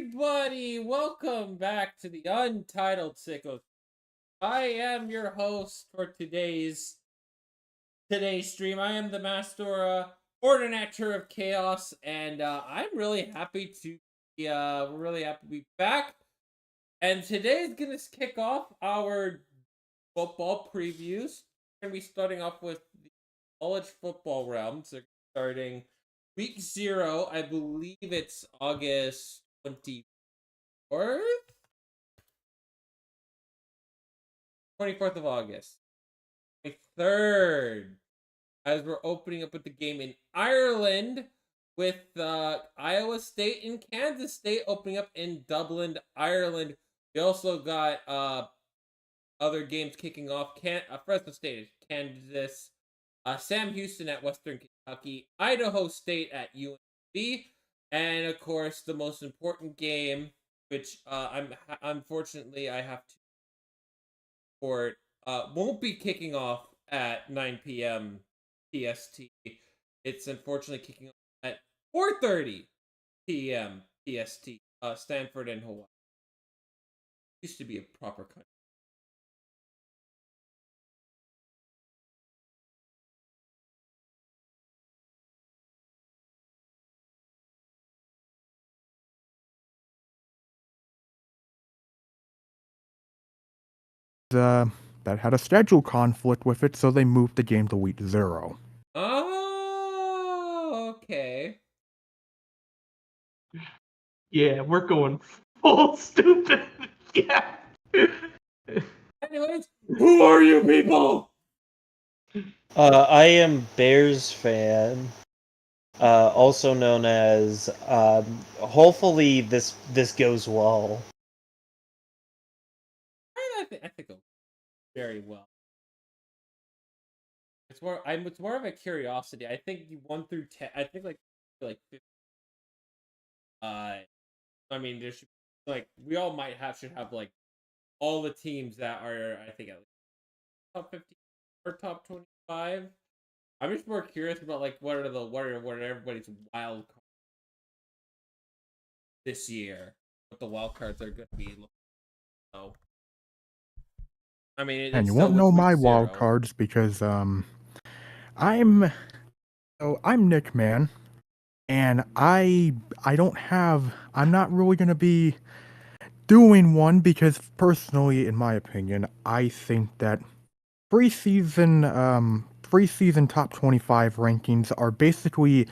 everybody! Welcome back to the Untitled Sickos. I am your host for today's stream. I am the MaskedAura, Ordinator of Chaos, and I'm really happy to be back. And today's gonna kick off our football previews. We're gonna be starting off with the college football rounds. They're starting week 0. I believe it's August 24th? 24th of August. 23rd. As we're opening up with the game in Ireland with Iowa State and Kansas State opening up in Dublin, Ireland. We also got other games kicking off. Fresno State is Kansas. Sam Houston at Western Kentucky. Idaho State at UNC. And of course, the most important game, which unfortunately I have to report, won't be kicking off at 9 p.m. PST. It's unfortunately kicking off at 4:30 p.m. PST. Stanford and Hawaii. Used to be a proper country. That had a schedule conflict with it, so they moved the game to week 0. Oh, okay. Yeah, we're going full stupid. Yeah. Anyways, who are you people? I am Bears fan, also known as. Hopefully, this goes well. I think it'll very well. It's more of a curiosity. I think 1 through 10. I think like 50. I mean, there should we all should have like all the teams that are I think at least top 50 or top 25. I'm just more curious about like what are everybody's wild cards this year. What the wild cards are going to be. So, I mean, And you won't know my wild cards because I'm Nickman, and I'm not really gonna be doing one because personally, in my opinion, I think that preseason top 25 rankings are basically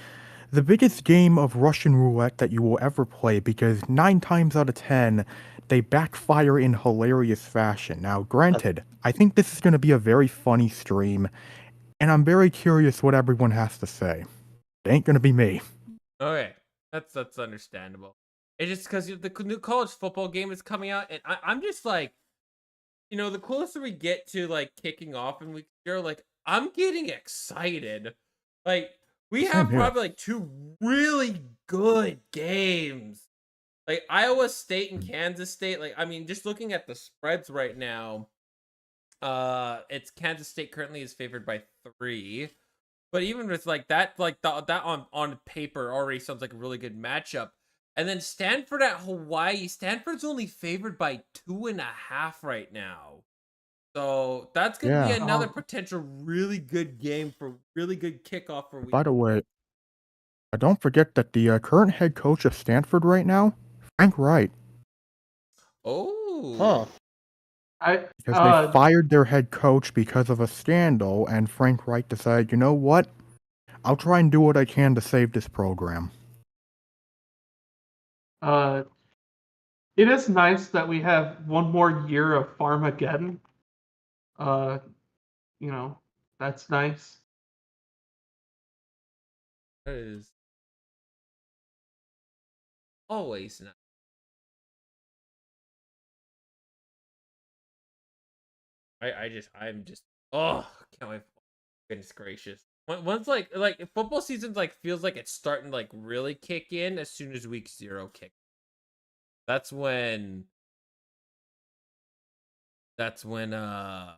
the biggest game of Russian roulette that you will ever play because 9 times out of 10, they backfire in hilarious fashion. Now, granted, I think this is going to be a very funny stream, and I'm very curious what everyone has to say. It ain't going to be me. Okay, that's understandable. It's just because the new college football game is coming out, and I'm just like, the closer we get to like kicking off in week 0, like I'm getting excited. Like we have probably like 2 really good games, like Iowa State and Kansas State. Like I mean, just looking at the spreads right now, it's Kansas State currently is favored by 3. But even with like that, like that on paper already sounds like a really good matchup. And then Stanford at Hawaii. Stanford's only favored by 2.5 right now. So that's gonna be another potential really good game for really good kickoff for week. By the way, don't forget that the current head coach of Stanford right now, Frank Wright. Oh. Huh. Because they fired their head coach because of a scandal, and Frank Wright decided, you know what? I'll try and do what I can to save this program. It is nice that we have one more year of Farmageddon. That's nice. That is always nice. I'm just can't wait. Goodness gracious. Once like football season's like feels like it's starting to like really kick in as soon as week 0 kick. That's when I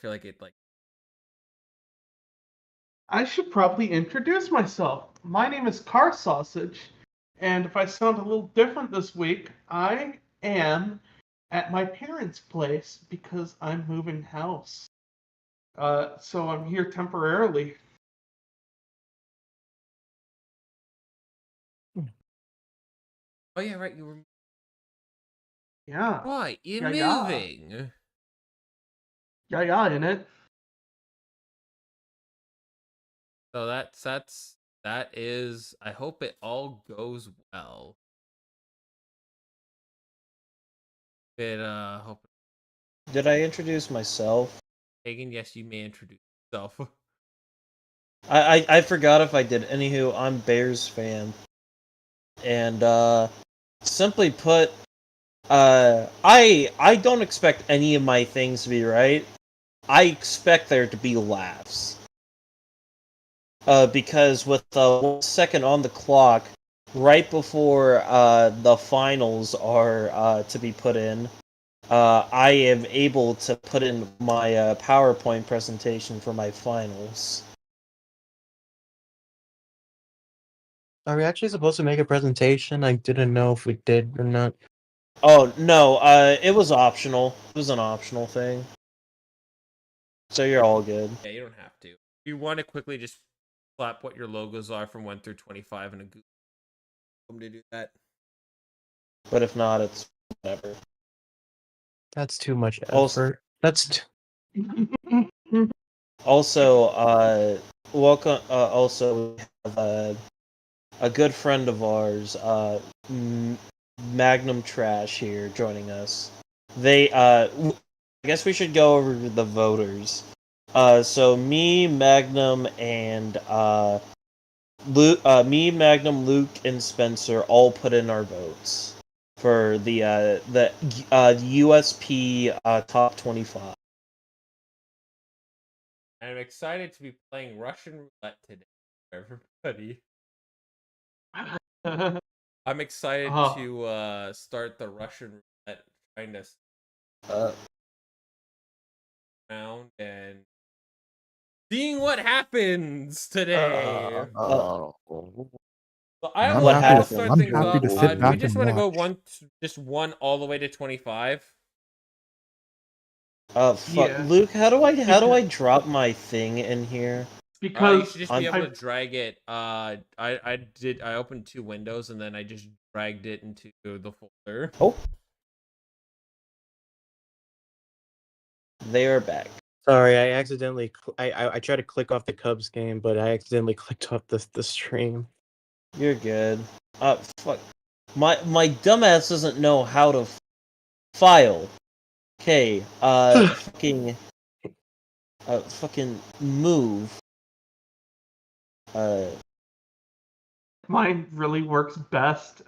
feel like it like I should probably introduce myself. My name is Carsausage, And if I sound a little different this week, I am at my parents' place because I'm moving house. So I'm here temporarily. Oh yeah, right. You were Yeah. right. You're Yeah. moving. Yeah, in it. So that is. I hope it all goes well. Hope Did I introduce myself? Taegan, yes, you may introduce yourself. I forgot if I did. Anywho, I'm Bears fan, and simply put, I don't expect any of my things to be right. I expect there to be laughs. Because with 1 second on the clock, right before the finals are to be put in, I am able to put in my PowerPoint presentation for my finals. Are we actually supposed to make a presentation? I didn't know if we did or not. Oh no, it was optional. It was an optional thing. So you're all good. Yeah, you don't have to. If you want to quickly just slap what your logos are from 1 through 25 in a Google to do that. But if not, it's whatever. That's too much effort. Also, That's welcome. Also, we have a good friend of ours, Magnum Trash, here joining us. I guess we should go over the voters. So me, Magnum, and Luke, Luke, and Spencer all put in our votes for the USP top 25. I'm excited to be playing Russian roulette today for everybody. I'm excited to start the Russian roulette, trying to round and seeing what happens today. So I I'm will happy to start I'm things happy off. to sit Do we back just and want to go watch. just one all the way to 25? Fuck, Yeah. Luke, how do I drop my thing in here? You Because should just be able to drag it. I opened 2 windows and then I just dragged it into the folder. Oh, they are back. sorry. I accidentally I tried to click off the Cubs game, but I accidentally clicked off the stream. You're good. Fuck. My dumbass doesn't know how to file. Okay, fucking move. mine really works best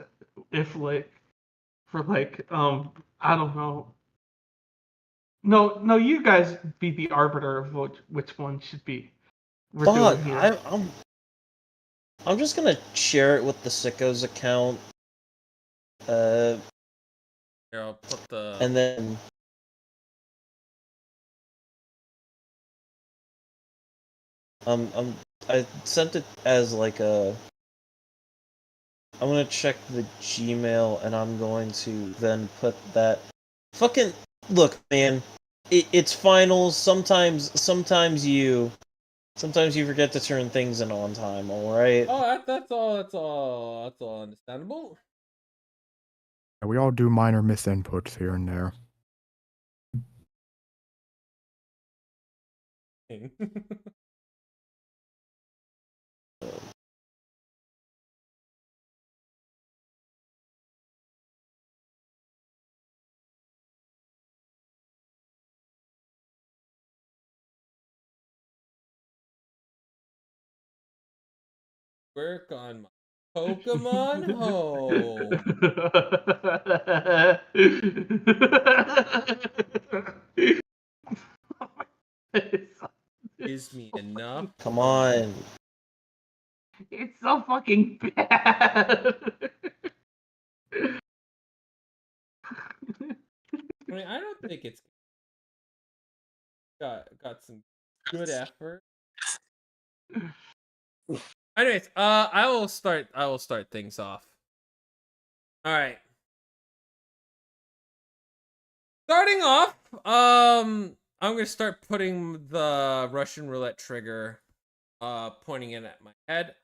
if for I don't know. No, you guys be the arbiter of which one should be we're Fuck, doing here. I'm just gonna share it with the Sickos account. Here, I'll put the. And then. I sent it as like a. I'm gonna check the Gmail and I'm going to then put that. Fucking look, man. It's finals. Sometimes you forget to turn things in on time. All right. Oh, that's all understandable. We all do minor misinputs here and there. Work on my Pokemon Home. Gives me enough. Come on. It's so fucking bad. I mean, I don't think it's got some good effort. Anyways, I will start things off. All right. Starting off, I'm gonna start putting the Russian roulette trigger, pointing it at my head.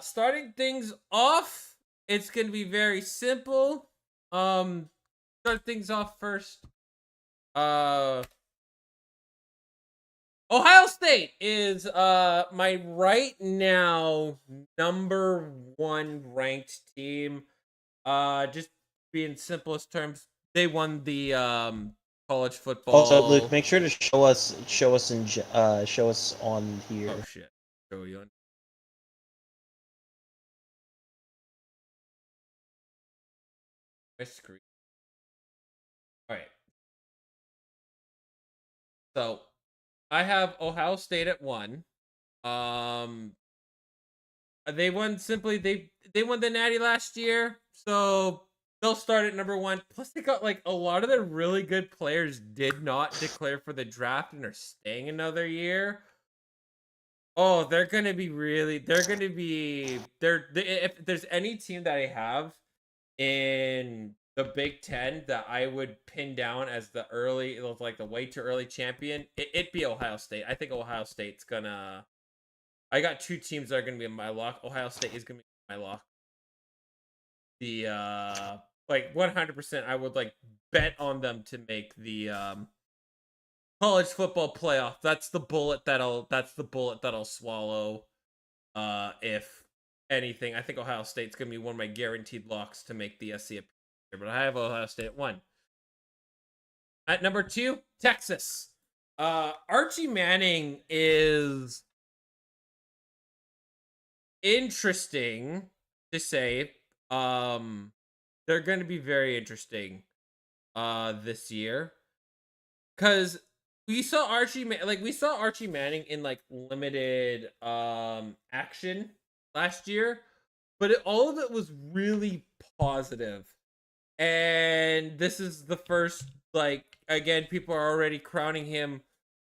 Starting things off, it's gonna be very simple. Start things off first. Ohio State is my right now number 1 ranked team. Just be in simplest terms, they won the college football. Also, Luke, make sure to show us on here. Oh shit! Show you on my screen. All right. So I have Ohio State at 1. They won simply they won the Natty last year, so they'll start at number 1. Plus, they got like a lot of their really good players did not declare for the draft and are staying another year. Oh, they're gonna be really. They're gonna be. If there's any team that I have in the Big Ten that I would pin down as the early, like the way too early champion, it'd be Ohio State. I think Ohio State's gonna. I got 2 teams that are gonna be in my lock. Ohio State is gonna be in my lock. The like 100%, I would like bet on them to make the college football playoff. That's the bullet that'll swallow. If anything, I think Ohio State's gonna be one of my guaranteed locks to make the SC. But I have Ohio State at 1. At number 2, Texas. Archie Manning is interesting to say. They're going to be very interesting this year, because we saw Archie Manning in like limited action last year, but all of it was really positive. And this is the first, like, again, people are already crowning him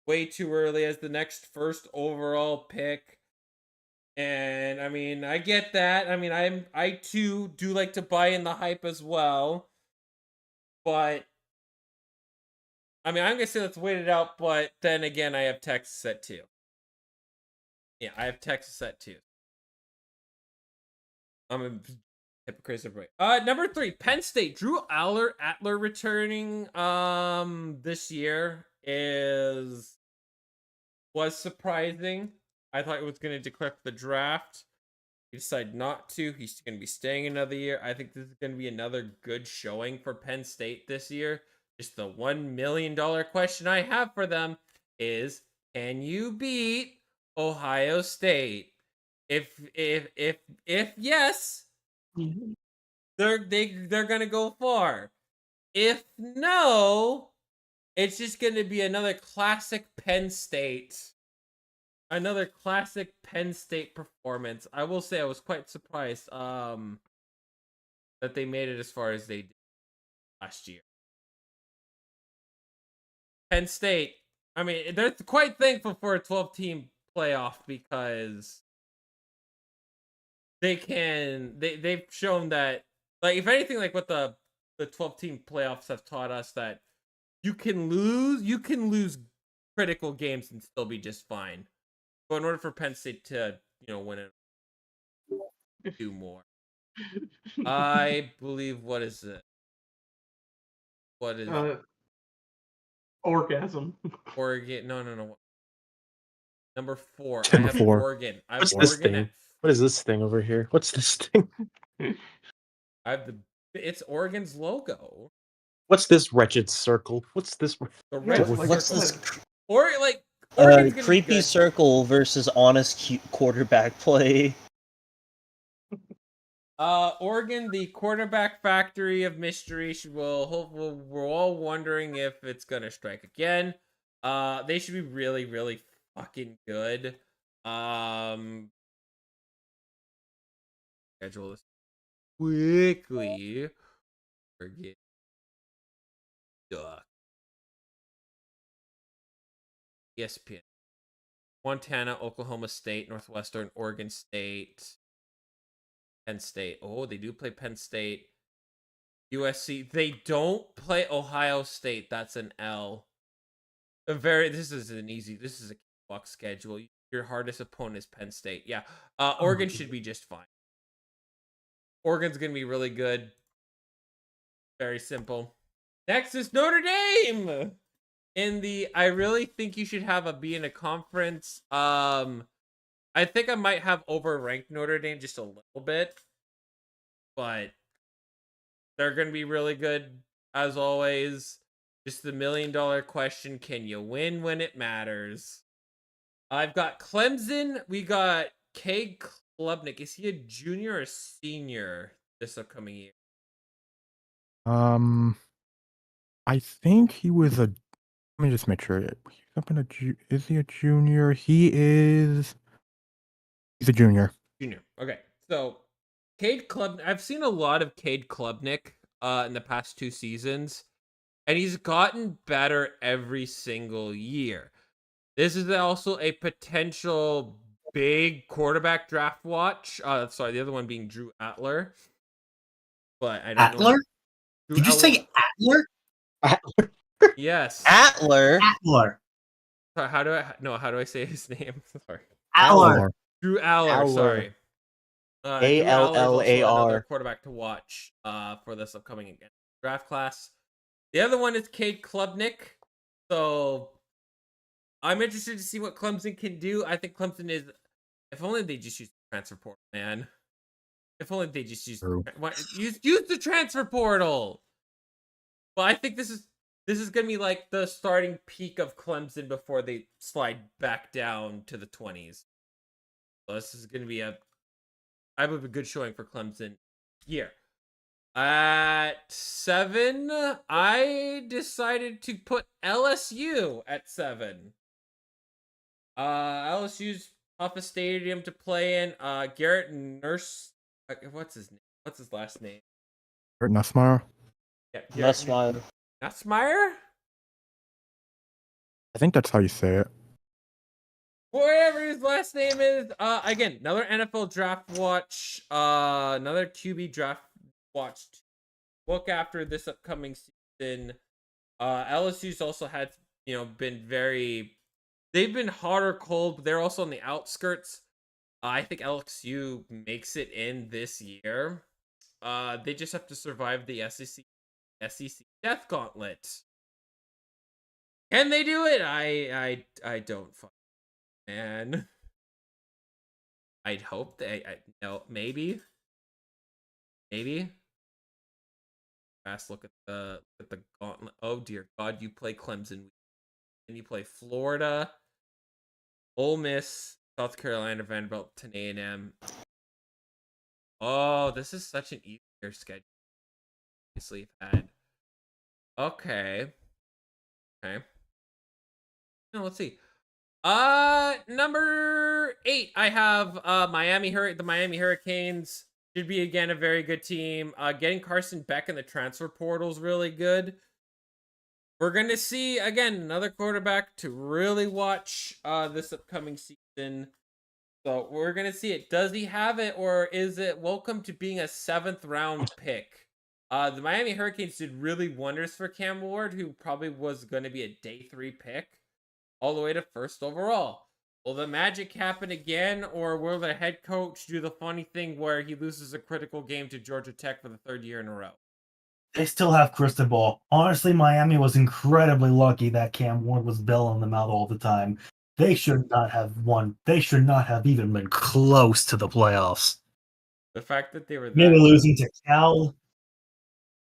way too early as the next first overall pick. And I mean, I get that. I mean, I too do like to buy in the hype as well. But I mean, I'm gonna say let's wait it out, but then again, I have Texas at 2. Yeah, I have Texas at 2. I'm a hypocrite. Number 3, Penn State. Drew Adler returning this year was surprising. I thought he was going to declare for the draft. He decided not to. He's going to be staying another year. I think this is going to be another good showing for Penn State this year. Just the $1 million question I have for them is, can you beat Ohio State? If yes, they're gonna go far. If no, it's just gonna be another classic Penn State performance. I will say I was quite surprised that they made it as far as they did last year. Penn State, I mean, they're quite thankful for a 12-team playoff, because they've shown that, like, if anything, like what the 12-team playoffs have taught us, that you can lose critical games and still be just fine. But in order for Penn State to, win it, do more. I believe, what is it? What is orgasm? Oregon? No. Number 4. Number I have 4. Oregon. I have What's this Oregon thing? What is this thing over here? What's this thing? it's Oregon's logo. What's this wretched circle? What's this? The Yeah, red. like What's I this? said. Oregon's gonna be Creepy good. circle versus honest quarterback play. Oregon, the quarterback factory of mystery, we're all wondering if it's gonna strike again. They should be really, really fucking good. Schedule this quickly. Forget. ESPN. Montana, Oklahoma State, Northwestern, Oregon State, Penn State. Oh, they do play Penn State USC. They don't play Ohio State. That's an L. This is an easy. This is a box schedule. Your hardest opponent is Penn State. Yeah. Oregon should be just fine. Oregon's gonna be really good. Very simple. Next is Notre Dame. I really think you should have a B in a conference. I think I might have overranked Notre Dame just a little bit, but they're gonna be really good as always. Just the $1 million question: can you win when it matters? I've got Clemson. We got Cade Klubnik. Is he a junior or senior this upcoming year? I think he was a. Let me just make sure. He's up in is he a junior? He's a junior. Junior. Okay. So Cade Klubnik. I've seen a lot of Cade Klubnik in the past 2 seasons, and he's gotten better every single year. This is also a potential big quarterback draft watch. Sorry, the other one being Drew Atler. But I don't know. Did you say Atler? Yes. Atler. Atler. Sorry, how do I say his name? Sorry. Atler. Drew Aller. Sorry. Drew Aller is also another quarterback to watch for this upcoming draft class. The other one is Cade Klubnik. So I'm interested to see what Clemson can do. I think Clemson is. If only they just use the transfer portal, man. If only they just use the transfer portal. Well, I think this is gonna be like the starting peak of Clemson before they slide back down to the 20s. So this is gonna be I have a good showing for Clemson here. At 7, I decided to put LSU at 7. LSU's toughest stadium to play in. Garrett Nurse. What's his name? What's his last name? Garrett Nussmeier. Yeah, Nussmeier. Nussmeier? I think that's how you say it. Whatever his last name is. Again, another NFL draft watch. Another QB draft watch to look after this upcoming season. LSU's also had, been they've been hot or cold, but they're also on the outskirts. I think LSU makes it in this year. They just have to survive the SEC Death Gauntlet. Can they do it? I don't fuck, man. I'd hope no, maybe. Fast look at the gauntlet. Oh dear God, you play Clemson, and you play Florida, Ole Miss, South Carolina, Vanderbilt, A&M. Oh, this is such an easier schedule. Obviously, had. Okay. Now let's see. Number 8, I have the Miami Hurricanes. Should be again a very good team. Getting Carson Beck in the transfer portal is really good. We're gonna see again another quarterback to really watch this upcoming season. So we're gonna see it. Does he have it, or is it welcome to being a 7th round pick? The Miami Hurricanes did really wonders for Cam Ward, who probably was going to be a day 3 pick, all the way to 1st overall. Will the magic happen again, or will the head coach do the funny thing where he loses a critical game to Georgia Tech for the 3rd year in a row? They still have crystal ball. Honestly, Miami was incredibly lucky that Cam Ward was bailing them out all the time. They should not have won. They should not have even been close to the playoffs. The fact that they were maybe losing to Cal.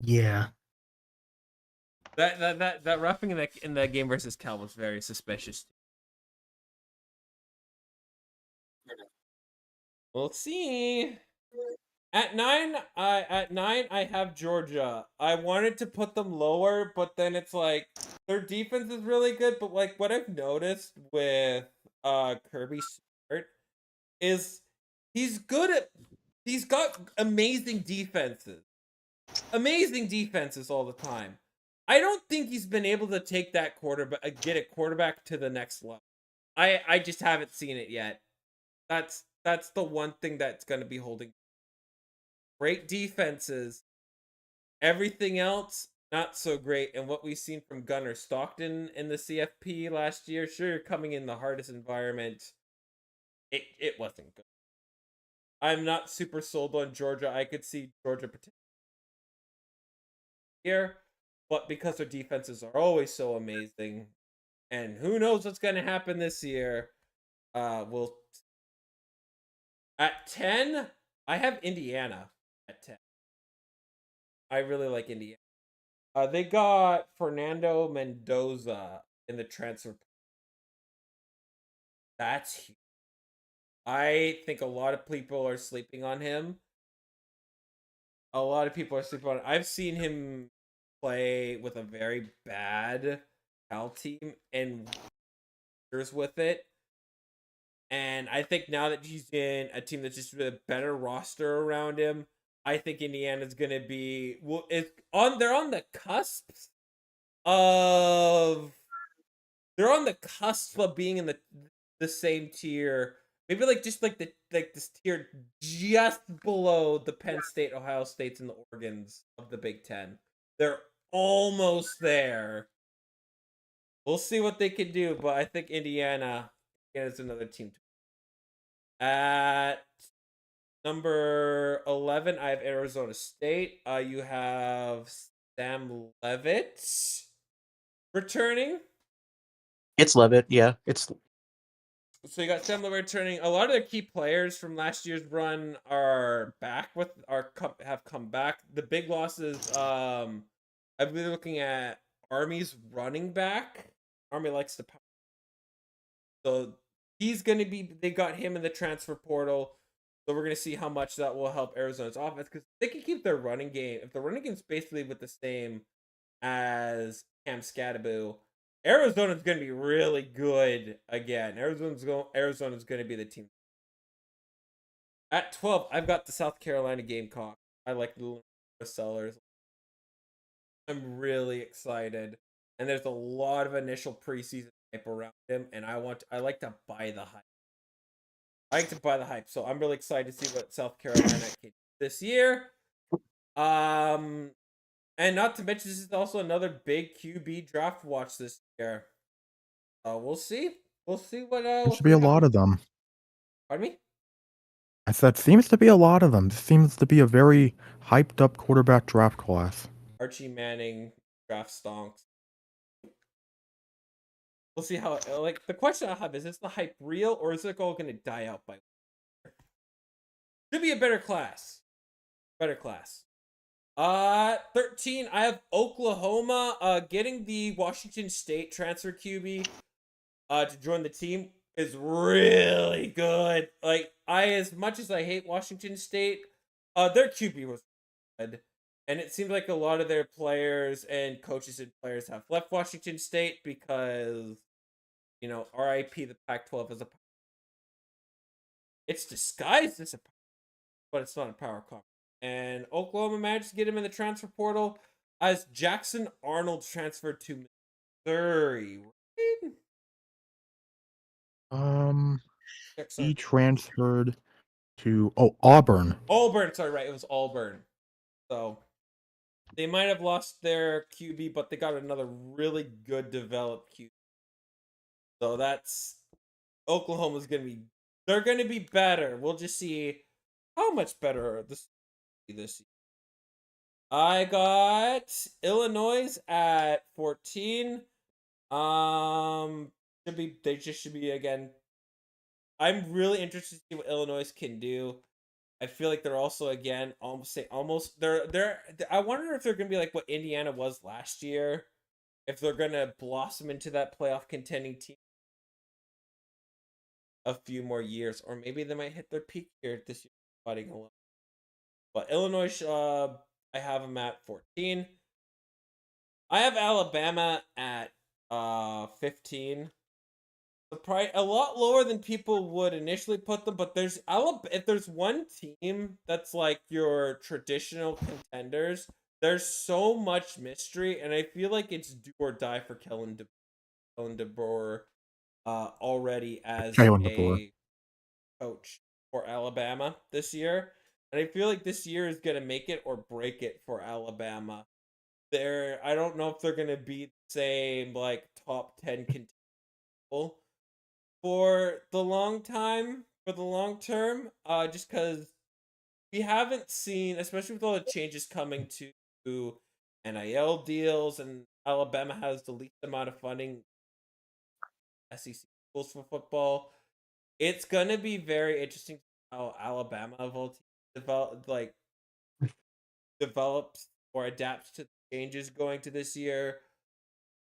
Yeah. That roughing in that game versus Cal was very suspicious. We'll see. At 9, I have Georgia. I wanted to put them lower, but then it's like their defense is really good. But like what I've noticed with Kirby Smart is he's got amazing defenses all the time. I don't think he's been able to take that get a quarterback to the next level. I just haven't seen it yet. That's the one thing that's going to be holding. Great defenses Everything else, not so great. And what we've seen from Gunnar Stockton in the CFP last year, sure, you're coming in the hardest environment. It wasn't good. I'm not super sold on Georgia. I could see Georgia here, but because their defenses are always so amazing, and who knows what's going to happen this year, we'll at 10, I have Indiana at 10. I really like Indiana. They got Fernando Mendoza in the transfer. That's huge. I think a lot of people are sleeping on him. A lot of people are sleeping on him. I've seen him play with a very bad Cal team and with it. And I think now that he's in a team that's just with a better roster around him, I think Indiana's gonna be they're on the cusp of being in the same tier. Maybe like just like this tier just below the Penn State, Ohio States, and the Oregons of the Big Ten. They're almost there. We'll see what they can do, but I think Indiana is another team. At number 11, I have Arizona State. You have Sam Levitt returning. It's Levitt, yeah. It's So you got Sam Levitt returning. A lot of their key players from last year's run are back have come back. The big losses, I've been looking at Army's running back. Army likes to power. So he's going to be, they got him in the transfer portal. So we're going to see how much that will help Arizona's offense, because they can keep their running game. If the running game's basically with the same as Cam Scadaboo, Arizona's going to be really good again. Arizona's going to be the team. At 12, I've got the South Carolina Gamecock. I like the sellers. I'm really excited. And there's a lot of initial preseason hype around him, and I like to buy the hype. I like to buy the hype, so I'm really excited to see what South Carolina can do this year. And not to mention, this is also another big QB draft watch this year. We'll see. We'll see what. Seems to be a lot of them. Pardon me? I said, seems to be a lot of them. This seems to be a very hyped up quarterback draft class. Archie Manning draft stonks. We'll see how, like, the question I have is the hype real, or is it all going to die out by? Should be a better class. 13, I have Oklahoma. Getting the Washington State transfer QB to join the team is really good. Like, as much as I hate Washington State, their QB was good. And it seems like a lot of their players and coaches and players have left Washington State because, you know, RIP the Pac-12 is it's disguised as a, but it's not a power conference. And Oklahoma managed to get him in the transfer portal as Jackson Arnold transferred to Missouri. He transferred to Auburn. Sorry, right? It was Auburn. So they might have lost their QB, but they got another really good developed QB. So that's Oklahoma's gonna be. They're gonna be better. We'll just see how much better this year. I got Illinois at 14. They just should be again. I'm really interested to see what Illinois can do. I feel like they're also again almost they're I wonder if they're gonna be like what Indiana was last year. If they're gonna blossom into that playoff contending team a few more years, or maybe they might hit their peak here this year, fighting a lot. But Illinois, I have them at 14. I have Alabama at 15. Probably a lot lower than people would initially put them, but if there's one team that's like your traditional contenders, there's so much mystery, and I feel like it's do or die for Kellen DeBoer already as a coach for Alabama this year. And I feel like this year is going to make it or break it for Alabama. I don't know if they're going to be the same, like, top 10 contender for the long term, just because we haven't seen, especially with all the changes coming to NIL deals, and Alabama has the least amount of funding SEC schools for football. It's gonna be very interesting how Alabama develops or adapts to the changes going to this year.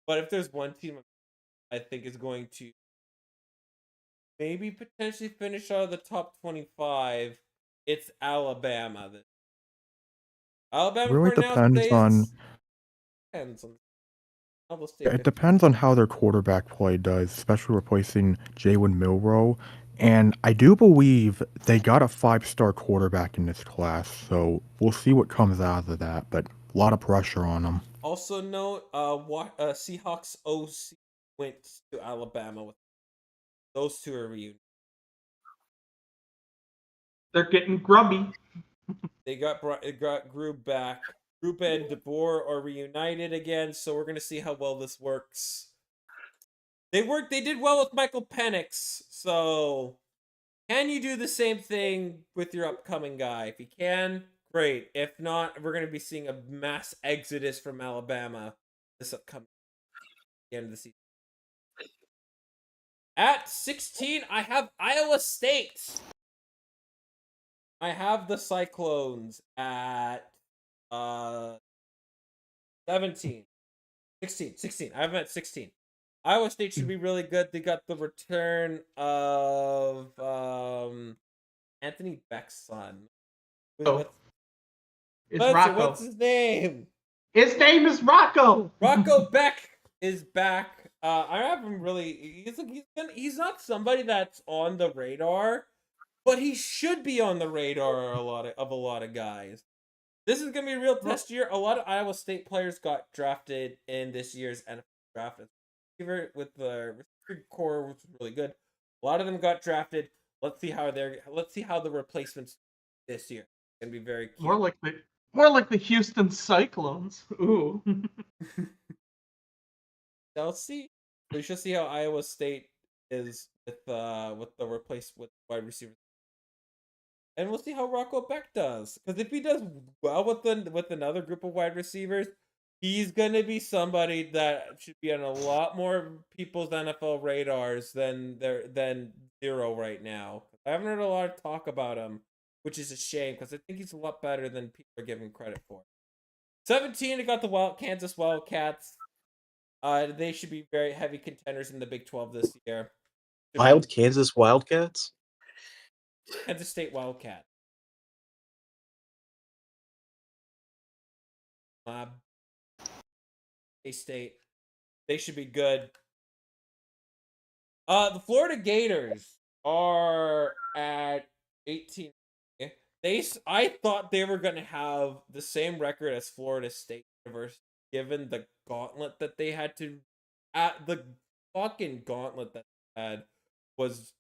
But if there's one team I think is going to maybe potentially finish out of the top 25, it's Alabama. Alabama Really for now depends on depends on it depends on how their quarterback play does, especially replacing Jalen Milroe. And I do believe they got a 5-star quarterback in this class, so we'll see what comes out of that. But a lot of pressure on them. Also note, Seahawks OC went to Alabama with those two are reunited. They're getting grubby. They got Grube back. Grube and DeBoer are reunited again, so we're gonna see how well this works. They did well with Michael Penix, so can you do the same thing with your upcoming guy? If you can, great. If not, we're gonna be seeing a mass exodus from Alabama this upcoming end of the season. At 16, I have Iowa State. I have the Cyclones at 17. 16. I have them at 16. Iowa State should be really good. They got the return of Anthony Beck's son. It's Rocco. What's his name? His name is Rocco. Rocco Beck is back. I have him really. He's not somebody that's on the radar, but he should be on the radar of a lot of guys. This is gonna be a real test year. A lot of Iowa State players got drafted in this year's NFL draft. With the receiver core, which is really good. A lot of them got drafted. Let's see how the replacements this year. It's gonna be very cute. More like the Houston Cyclones. Ooh. I'll see. We shall see how Iowa State is with the with wide receivers. And we'll see how Rocco Beck does. Because if he does well with another group of wide receivers, he's gonna be somebody that should be on a lot more people's NFL radars than zero right now. I haven't heard a lot of talk about him, which is a shame because I think he's a lot better than people are giving credit for. 17, I got the Kansas Wildcats. They should be very heavy contenders in the Big 12 this year. Kansas Wildcats? Kansas State Wildcat. State. They should be good. The Florida Gators are at 18. I thought they were going to have the same record as Florida State University, given the gauntlet that they had to. The fucking gauntlet that they had was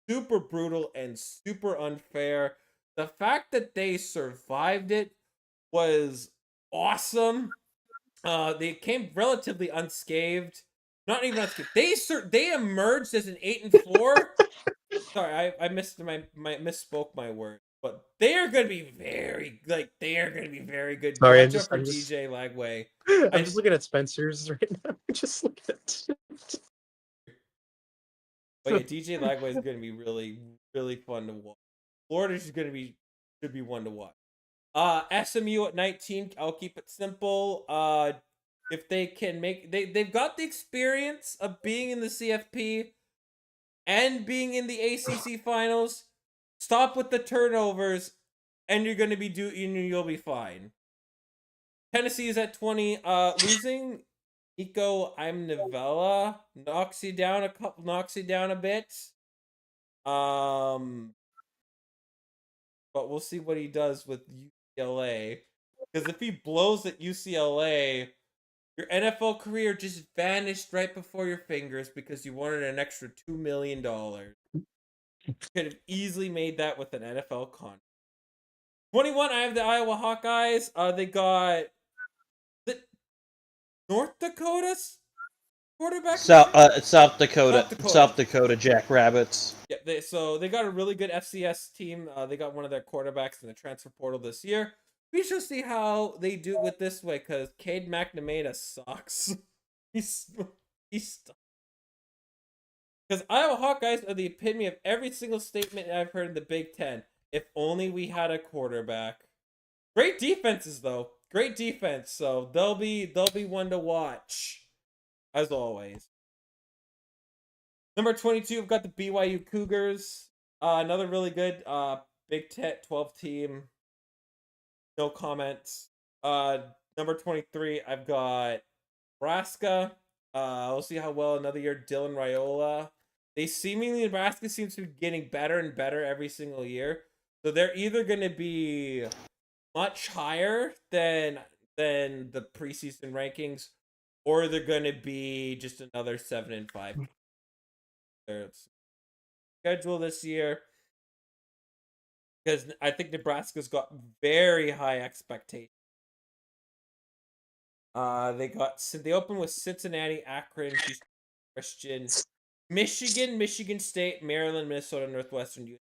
super brutal and super unfair. The fact that they survived it was awesome. They came relatively unscathed. Not even unscathed. They emerged as an 8-4. Sorry, I misspoke my word. But they are going to be very good. Sorry, I'm just DJ Lagway. I'm just looking at Spencer's right now. Just looking at. But yeah, DJ Lagway is going to be really, really fun to watch. Florida should be one to watch. SMU at 19. I'll keep it simple. If they can they've got the experience of being in the CFP and being in the ACC finals. Stop with the turnovers, and you're going to you'll be fine. Tennessee is at 20. Losing Nico Imnavella knocks you down a bit. But we'll see what he does with UCLA. Because if he blows at UCLA, your NFL career just vanished right before your fingers because you wanted an extra $2 million. You could have easily made that with an NFL contract. 21, I have the Iowa Hawkeyes. They got the North Dakota's quarterback. South South Dakota, Dakota. South Dakota Jackrabbits. Yeah, they got a really good FCS team. They got one of their quarterbacks in the transfer portal this year. We shall see how they do with this way, because Cade McNamara sucks. he's because Iowa Hawkeyes are the epitome of every single statement I've heard in the Big Ten. If only we had a quarterback. Great defenses though. Great defense. So they'll be one to watch, as always. Number 22, we've got the BYU Cougars. Another really good Big Ten 12 team. No comments. Number 23, I've got Nebraska. We'll see how well another year Dylan Raiola. Nebraska seems to be getting better and better every single year. So they're either going to be much higher than the preseason rankings, or they're going to be just another 7-5 their schedule this year, because I think Nebraska's got very high expectations. They open with Cincinnati, Akron, Houston Christian, Michigan, Michigan State, Maryland, Minnesota, Northwestern.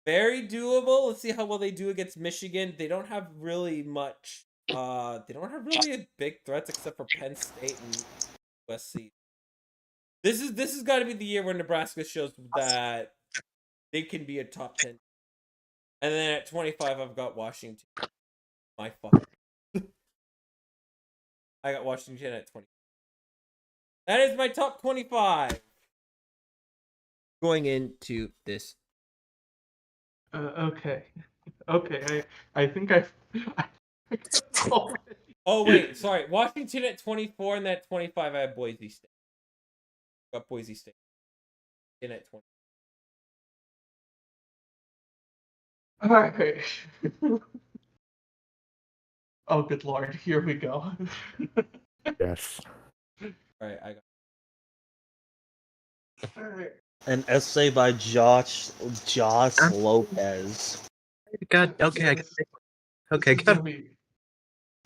Very doable. Let's see how well they do against Michigan. They don't have really much. They don't have really big threats except for Penn State and USC. This is got to be the year where Nebraska shows that they can be a top 10. And then at 25, I've got Washington. My fuck. I got Washington at 20. That is my top 25. Going into this. Okay. I think I. Oh wait, sorry. Washington at 24, and then at 25, I have Boise State. Got Boise State in at 20. All right. Oh, good lord! Here we go. Yes. All right, I got. All right. An essay by Josh Lopez. God. Okay. Okay. God.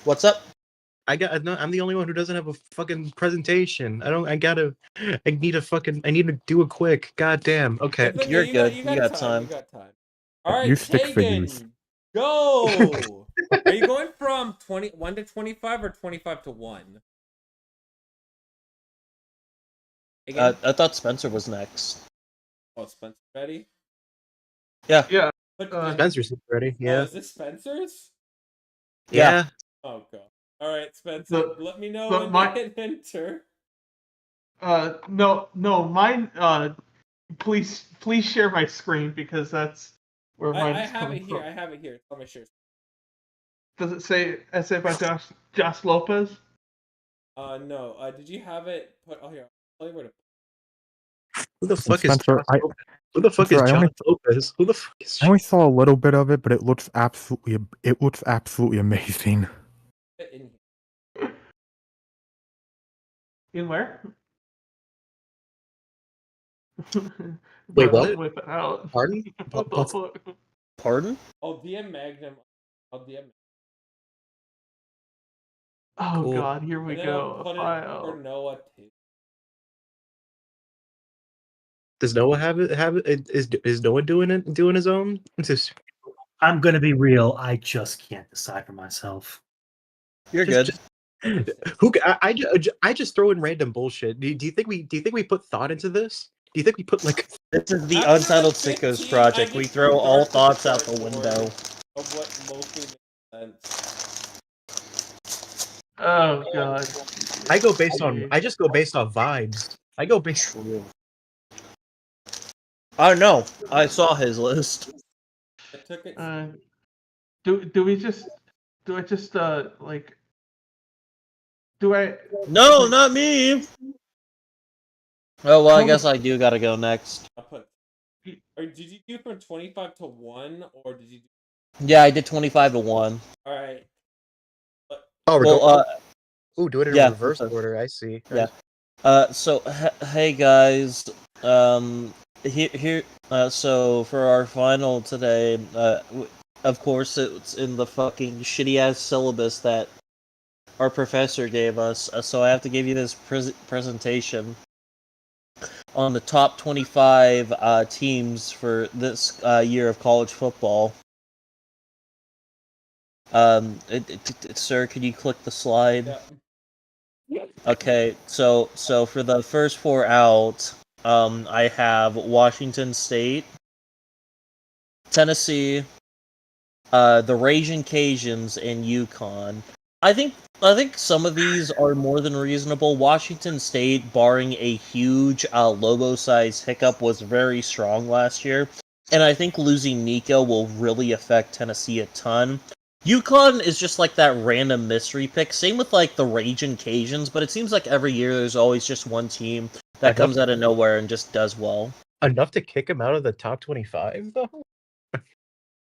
What's up? No, I'm the only one who doesn't have a fucking presentation. I need to do it quick. God damn. Okay. Okay, You're good. You You got time. You got time. All right, You stick figures. Taegan, go. Are you going from 21 to 25 or 25 to 1? I thought Spencer was next. Oh, Spencer ready? Yeah. Yeah. Spencer's ready. Yeah. Oh, is this Spencer's? Yeah. Oh god. All right, Spencer. Let me know when you hit enter. No, mine. Please share my screen, because that's where I mine's have coming it here. from. I have it here. It's on my shirt. Does it say essay by Josh Lopez? No. Did you have it put? Oh, here. I'll tell you where to. Who the fuck is Spencer, Josh Lopez? Who the fuck is Spencer, Josh Lopez? Who the fuck is I only saw a little bit of it, but it looks absolutely amazing. In here. In where? Wait, what? Whip it out. Pardon? What the fuck? Pardon? Oh, DM Magnum. I'll DM. Oh Cool. god, here we And then go. I'll put it File. for Noah too. Does Noah have it? Is Noah doing his own? It's just, I'm gonna be real. I just can't decide for myself. You're good. I just throw in random bullshit. Do you think we put thought into this? Do you think we put like? This is the After Untitled 15, Sickos project. I We get throw the all darkest thoughts out the dark window. Of what mostly makes sense. Oh god. I just go based on vibes. I go based. Oh no, I saw his list. I took it. Do I just like? Do I? No, not me. Oh well, I guess I do gotta go next. I'll put. Or did you do from 25 to 1, or did you? Yeah, I did 25 to 1. All right. Oh, Well, do it in reverse order. I see. Yeah. So hey guys, here. So for our final today, of course it's in the fucking shitty ass syllabus that our professor gave us. So I have to give you this presentation on the top 25 teams for this year of college football. Sir, could you click the slide? Yeah. Okay, so for the first four out, I have Washington State, Tennessee, the Raging Cajuns, and UConn. I think some of these are more than reasonable. Washington State, barring a huge logo-sized hiccup, was very strong last year, and I think losing Nico will really affect Tennessee a ton. UConn is just like that random mystery pick. Same with like the Raging Cajuns, but it seems like every year there's always just one team that comes out of nowhere and just does well. Enough to kick him out of the top 25, though?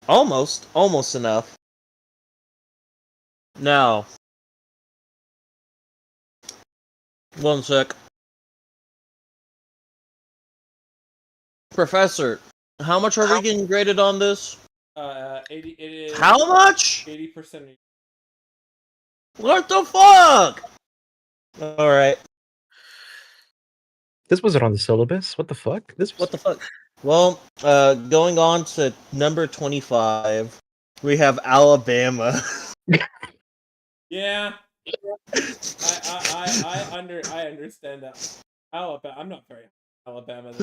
Almost enough. Now, one sec. Professor, how much are we getting graded on this? 80. It is How much? 80%. What the fuck? Alright. This wasn't on the syllabus. What the fuck? What the fuck? Well, going on to number 25, we have Alabama. Yeah. I understand that. Alabama. I'm not very Alabama.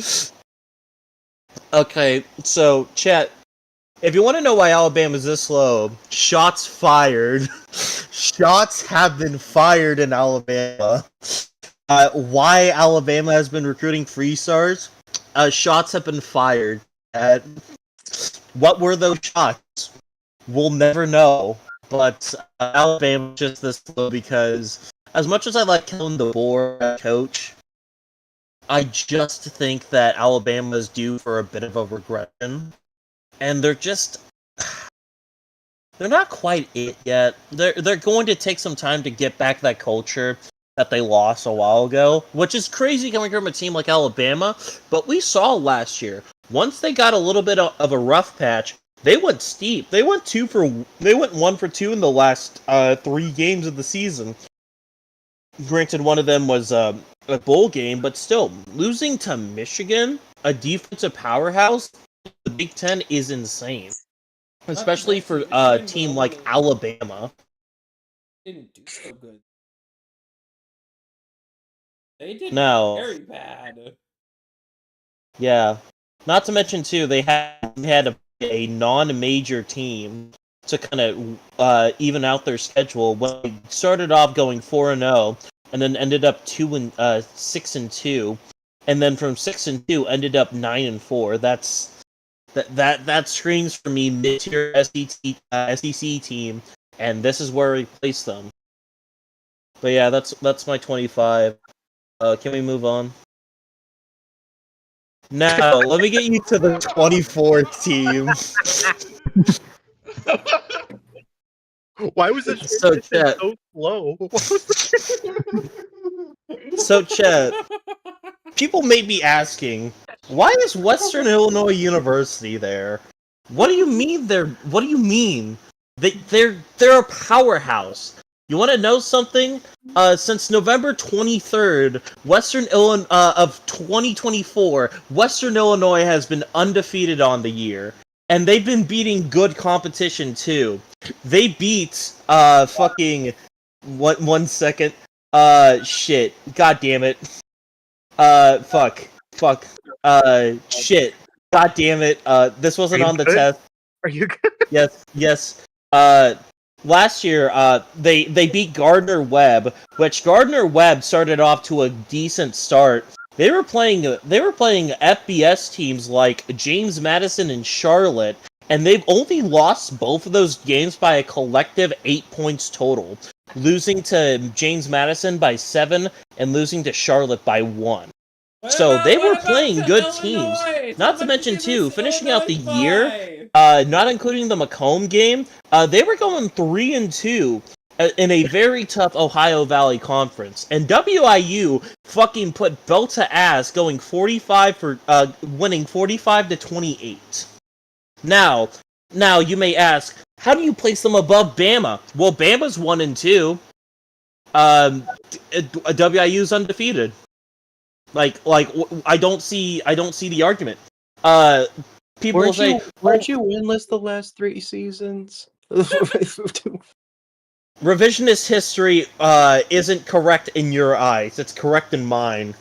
Okay, so chat. If you want to know why Alabama's this low, shots fired. Shots have been fired in Alabama. Why Alabama has been recruiting free stars? Shots have been fired. What were those shots? We'll never know. But Alabama's just this low because, as much as I like Kellen DeBoer as coach, I just think that Alabama is due for a bit of a regression. And they're not quite it yet. They're going to take some time to get back that culture that they lost a while ago, which is crazy coming from a team like Alabama, but we saw last year, once they got a little bit of a rough patch, they went steep. They went 1 for 2 in the last 3 games of the season. Granted, one of them was a bowl game, but still, losing to Michigan, a defensive powerhouse, the Big Ten is insane. Especially for a team like Alabama. Didn't do so good. They did very bad. Yeah. Not to mention, too, they had a non-major team to kind of even out their schedule. When they started off going 4-0, and then ended up 6-2, and then from 6-2 ended up 9-4. That screams for me mid-tier SEC team, and this is where we place them. But yeah, that's my 25. Can we move on? Now, let me get you to the 24th team. Why was it so slow? So, Chet, people may be asking, why is Western Illinois University there? What do you mean what do you mean? They're a powerhouse. You want to know something? Since November 23rd, Western Illinois of 2024, Western Illinois has been undefeated on the year, and they've been beating good competition too. They beat fucking one second. Shit. God damn it. Fuck. Shit. God damn it. This wasn't on the test. Are you good? Yes. Last year, they beat Gardner-Webb, which Gardner-Webb started off to a decent start. They were playing FBS teams like James Madison and Charlotte, and they've only lost both of those games by a collective 8 points total, losing to James Madison by 7 and losing to Charlotte by 1. So they were playing good teams. Not to mention, too, finishing out the year, not including the Macomb game, they were going 3-2. in a very tough Ohio Valley conference, and WIU fucking put belt to ass, going 45 for winning 45-28. Now you may ask, how do you place them above Bama? Well, Bama's 1-2. WIU's undefeated. Like I don't see the argument. People Weren't say, you winless the last 3 seasons? revisionist history isn't correct in your eyes. It's correct in mine.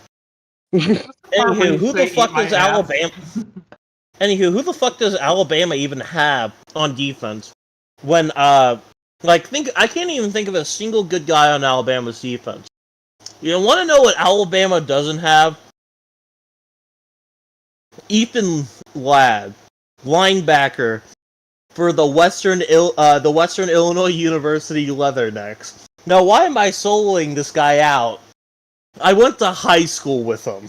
Anywho, who the fuck does Alabama? Anywho, who the fuck does Alabama even have on defense? When I can't even think of a single good guy on Alabama's defense. You want to know what Alabama doesn't have? Ethan Ladd, linebacker for the Western Illinois University Leathernecks. Now, why am I soloing this guy out? I went to high school with him.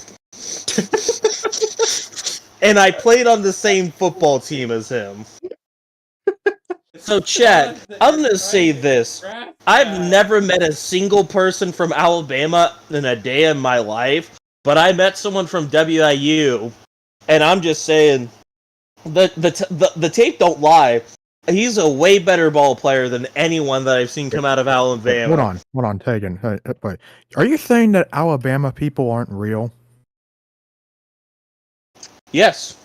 And I played on the same football team as him. So, Chad, I'm gonna say this. I've never met a single person from Alabama in a day in my life, but I met someone from WIU, and I'm just saying, the tape don't lie. He's a way better ball player than anyone that I've seen come out of Alabama. Hold on, Taegan. Wait, are you saying that Alabama people aren't real? Yes.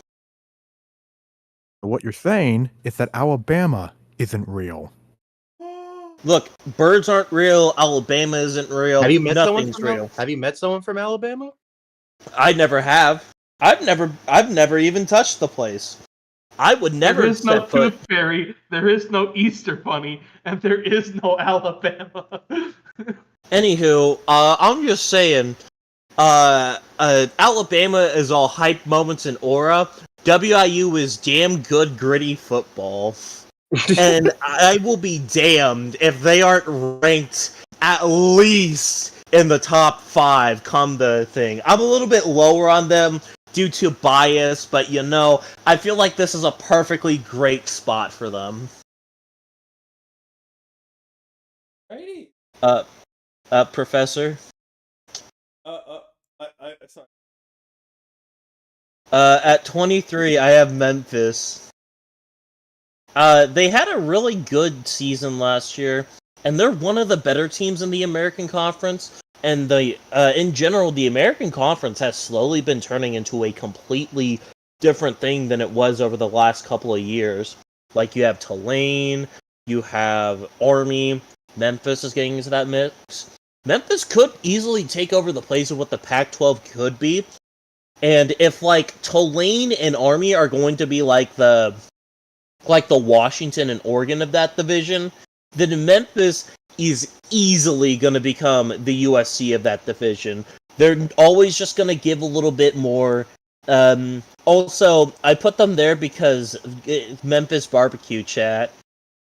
What you're saying is that Alabama isn't real. Look, birds aren't real. Alabama isn't real. Have you met Nothing's real. Have you met someone from Alabama? I never have. I've never even touched the place. I would never. There is no Tooth Fairy, there is no Easter Bunny, and there is no Alabama. Anywho, I'm just saying, Alabama is all hype moments and aura. WIU is damn good, gritty football. And I will be damned if they aren't ranked at least in the top 5 come the thing. I'm a little bit lower on them due to bias, but I feel like this is a perfectly great spot for them. Righty. Professor? Sorry. At 23, I have Memphis. They had a really good season last year, and they're one of the better teams in the American Conference. And in general, the American Conference has slowly been turning into a completely different thing than it was over the last couple of years. Like, you have Tulane, you have Army, Memphis is getting into that mix. Memphis could easily take over the place of what the Pac-12 could be. And if, Tulane and Army are going to be like the Washington and Oregon of that division, then Memphis is easily going to become the USC of that division. They're always just going to give a little bit more. Also, I put them there because Memphis barbecue, chat.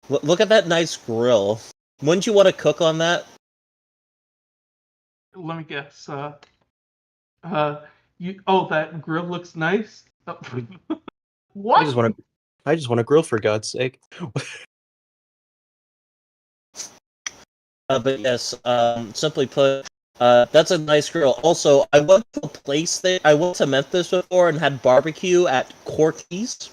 Look at that nice grill. Wouldn't you want to cook on that? Let me guess. That grill looks nice. What? I just want to grill, for God's sake. But yes, simply put, that's a nice grill. Also, I went to a place there. I went to Memphis before and had barbecue at Corky's.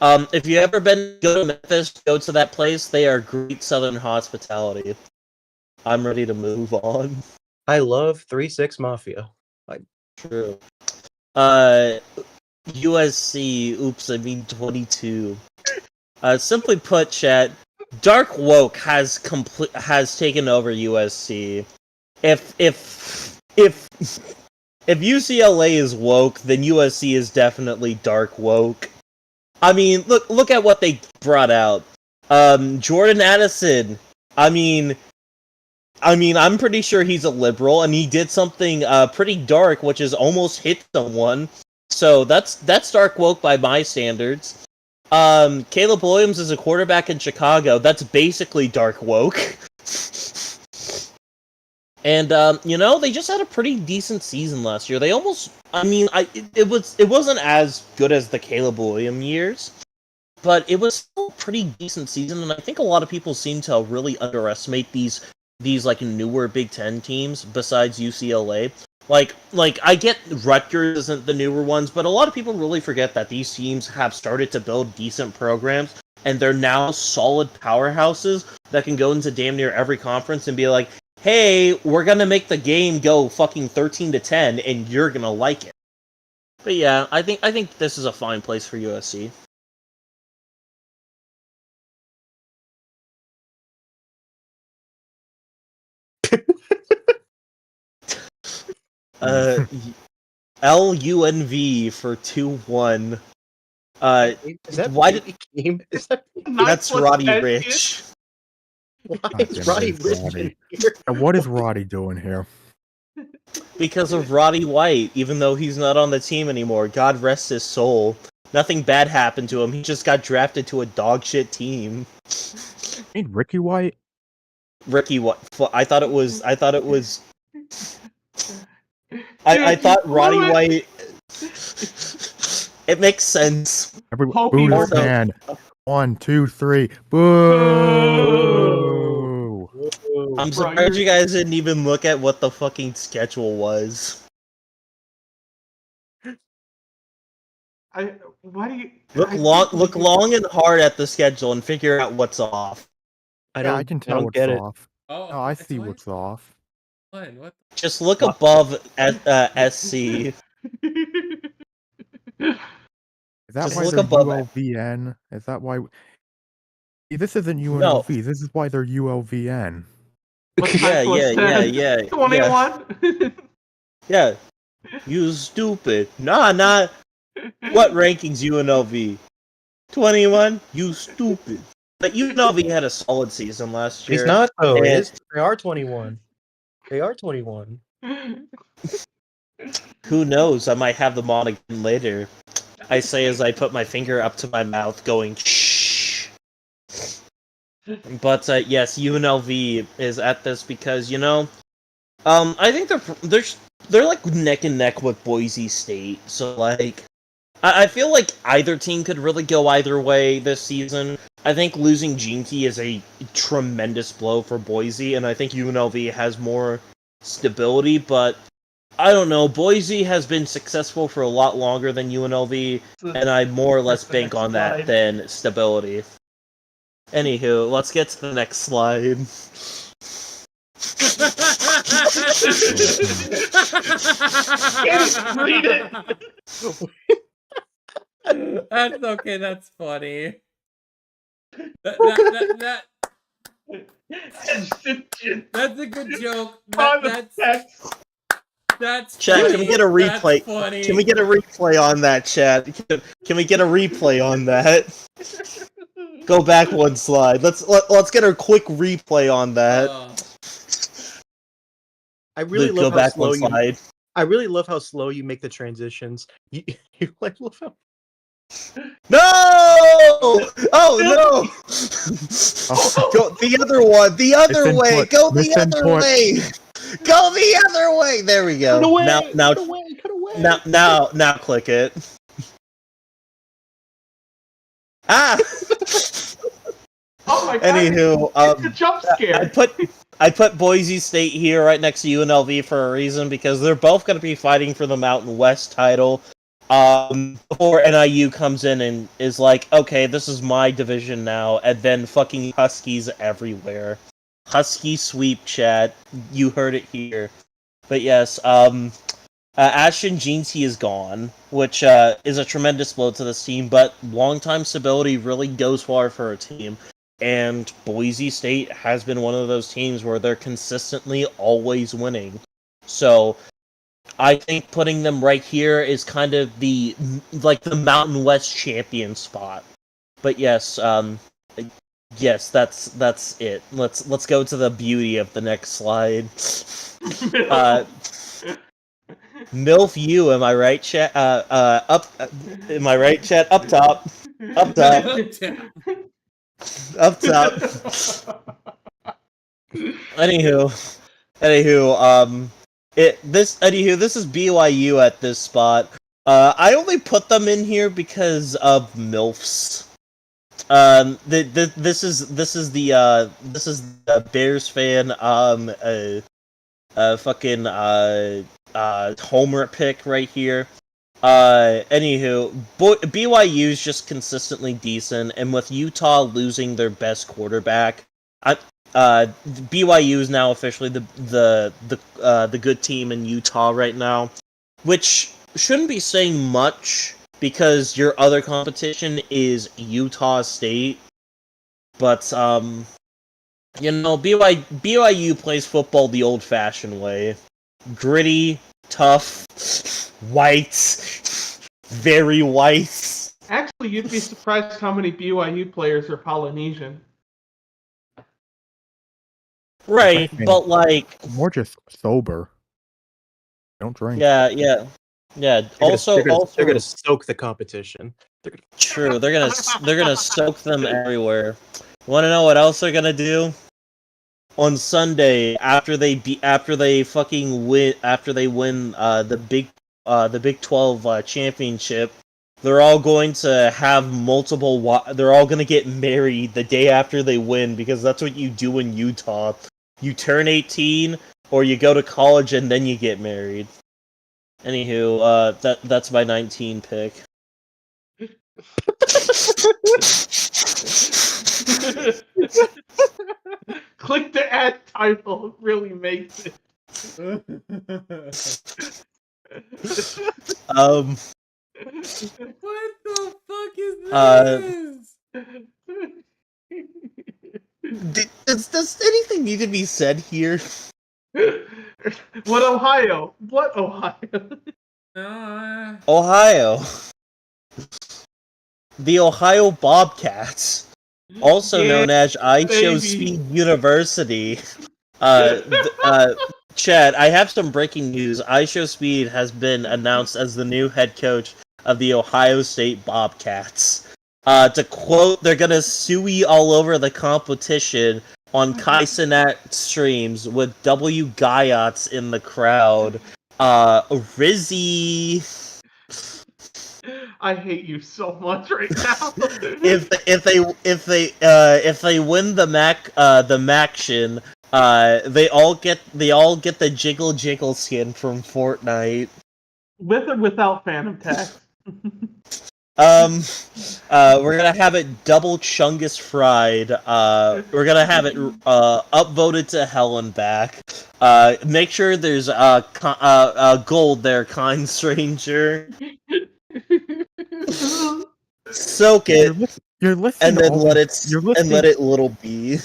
If you ever go to Memphis, go to that place. They are great Southern hospitality. I'm ready to move on. I love 3-6 Mafia. True. USC. Oops, I mean 22. Simply put, chat. Dark woke has taken over USC. If UCLA is woke, then USC is definitely dark woke. I mean, look at what they brought out. Jordan Addison. I mean, I'm pretty sure he's a liberal, and he did something pretty dark, which is almost hit someone. So that's dark woke by my standards. Caleb Williams is a quarterback in Chicago. That's basically dark woke. And they just had a pretty decent season last year. They almost, it wasn't as good as the Caleb Williams years, but it was still a pretty decent season, and I think a lot of people seem to really underestimate these like newer Big Ten teams besides UCLA. Like I get Rutgers isn't the newer ones, but a lot of people really forget that these teams have started to build decent programs, and they're now solid powerhouses that can go into damn near every conference and be like, hey, we're gonna make the game go fucking 13-10, and you're gonna like it. But yeah, I think this is a fine place for USC. LUNV for 2-1. Is that why did game? Is that that's Roddy Rich? why God is damn it, Roddy it's Rich Roddy. in here? And what is Roddy doing here? Because of Roddy White, even though he's not on the team anymore. God rest his soul. Nothing bad happened to him. He just got drafted to a dog shit team. Ain't Ricky White? Ricky White. I thought it was. I thought Roddy White. It makes sense. Hope Boo he this works. man. 1, 2, 3. Boo! I'm Bro, surprised you guys didn't even look at what the fucking schedule was. Why do you Look long and hard at the schedule and figure out what's off. Yeah, I can tell don't what's get it. off. Oh, No, I it's see what? what's off. What? Just look above SC. Is that Just why look they're above it. ULVN? Is that why? See, this isn't No. UNLV. This is why they're ULVN. What Yeah, type was that? yeah. 21? Yeah. You stupid. Nah. What rankings UNLV? 21? You stupid. But UNLV had a solid season last year. He's not though. and- They are 21. They are 21. Who knows? I might have them on again later. I say as I put my finger up to my mouth, going shh. But yes, UNLV is at this because I think they're like neck and neck with Boise State. So like, I feel like either team could really go either way this season. I think losing Jinky is a tremendous blow for Boise, and I think UNLV has more stability, but I don't know. Boise has been successful for a lot longer than UNLV, and I more or less bank on that than stability. Anywho, let's get to the next slide. Read it. That's okay. That's funny. That's a good joke. That's Chat, funny. can we get a replay? That's funny. Can we get a replay on that, chat? Can we get a replay on that? Go back one slide. Let's get a quick replay on that. I really Luke, love go how back slow one slide. I really love how slow you make the transitions. You like love how No! Oh no! Go the other one. The other way. Go the other way. Go the other way. There we go. cut away, Now, cut away. now, click it. Ah. Oh my god! Anywho, it's a jump scare. I put Boise State here right next to UNLV for a reason because they're both going to be fighting for the Mountain West title. Before NIU comes in and is like, okay, this is my division now, and then fucking Huskies everywhere. Husky sweep, chat. You heard it here. But yes, Ashton Jeansy is gone, which is a tremendous blow to this team, but long-time stability really goes far for a team. And Boise State has been one of those teams where they're consistently always winning. So I think putting them right here is kind of the Mountain West champion spot. But yes, that's it. Let's go to the beauty of the next slide. MILF U, am I right, chat? Am I right, chat? Up top. Up top. Up top. Anywho, this is BYU at this spot. I only put them in here because of MILFs. This is the Bears fan fucking homer pick right here. Anywho, BYU's just consistently decent, and with Utah losing their best quarterback, BYU is now officially the good team in Utah right now, which shouldn't be saying much because your other competition is Utah State. But BYU plays football the old-fashioned way. Gritty, tough, white, very white. Actually, you'd be surprised how many BYU players are Polynesian. Right, mean, but like more just sober. Don't drink. yeah. Also, they're gonna soak the competition. True. They're gonna soak them everywhere. Want to know what else they're gonna do? On Sunday, after they win the Big 12 championship, they're all going to have they're all going to get married the day after they win, because that's what you do in Utah. You turn 18 or you go to college and then you get married. Anywho, that's my 19 pick. Click the ad title. It really makes it. What the fuck is this? Does anything need to be said here? What Ohio? What Ohio? Ohio. The Ohio Bobcats, also known as I Show Speed University. Chad, I have some breaking news. I Show Speed has been announced as the new head coach of the Ohio State Bobcats. To quote, they're gonna suey all over the competition on Kai Cenat streams with W. Guyotts in the crowd. Rizzy. I hate you so much right now. if they win the Maction, they all get the Jiggle skin from Fortnite. With or without Phantom Tax? We're gonna have it double Chungus fried. We're gonna have it upvoted to hell and back. Make sure there's gold there, kind stranger. Soak it, You're listing and then all let these, let it little be.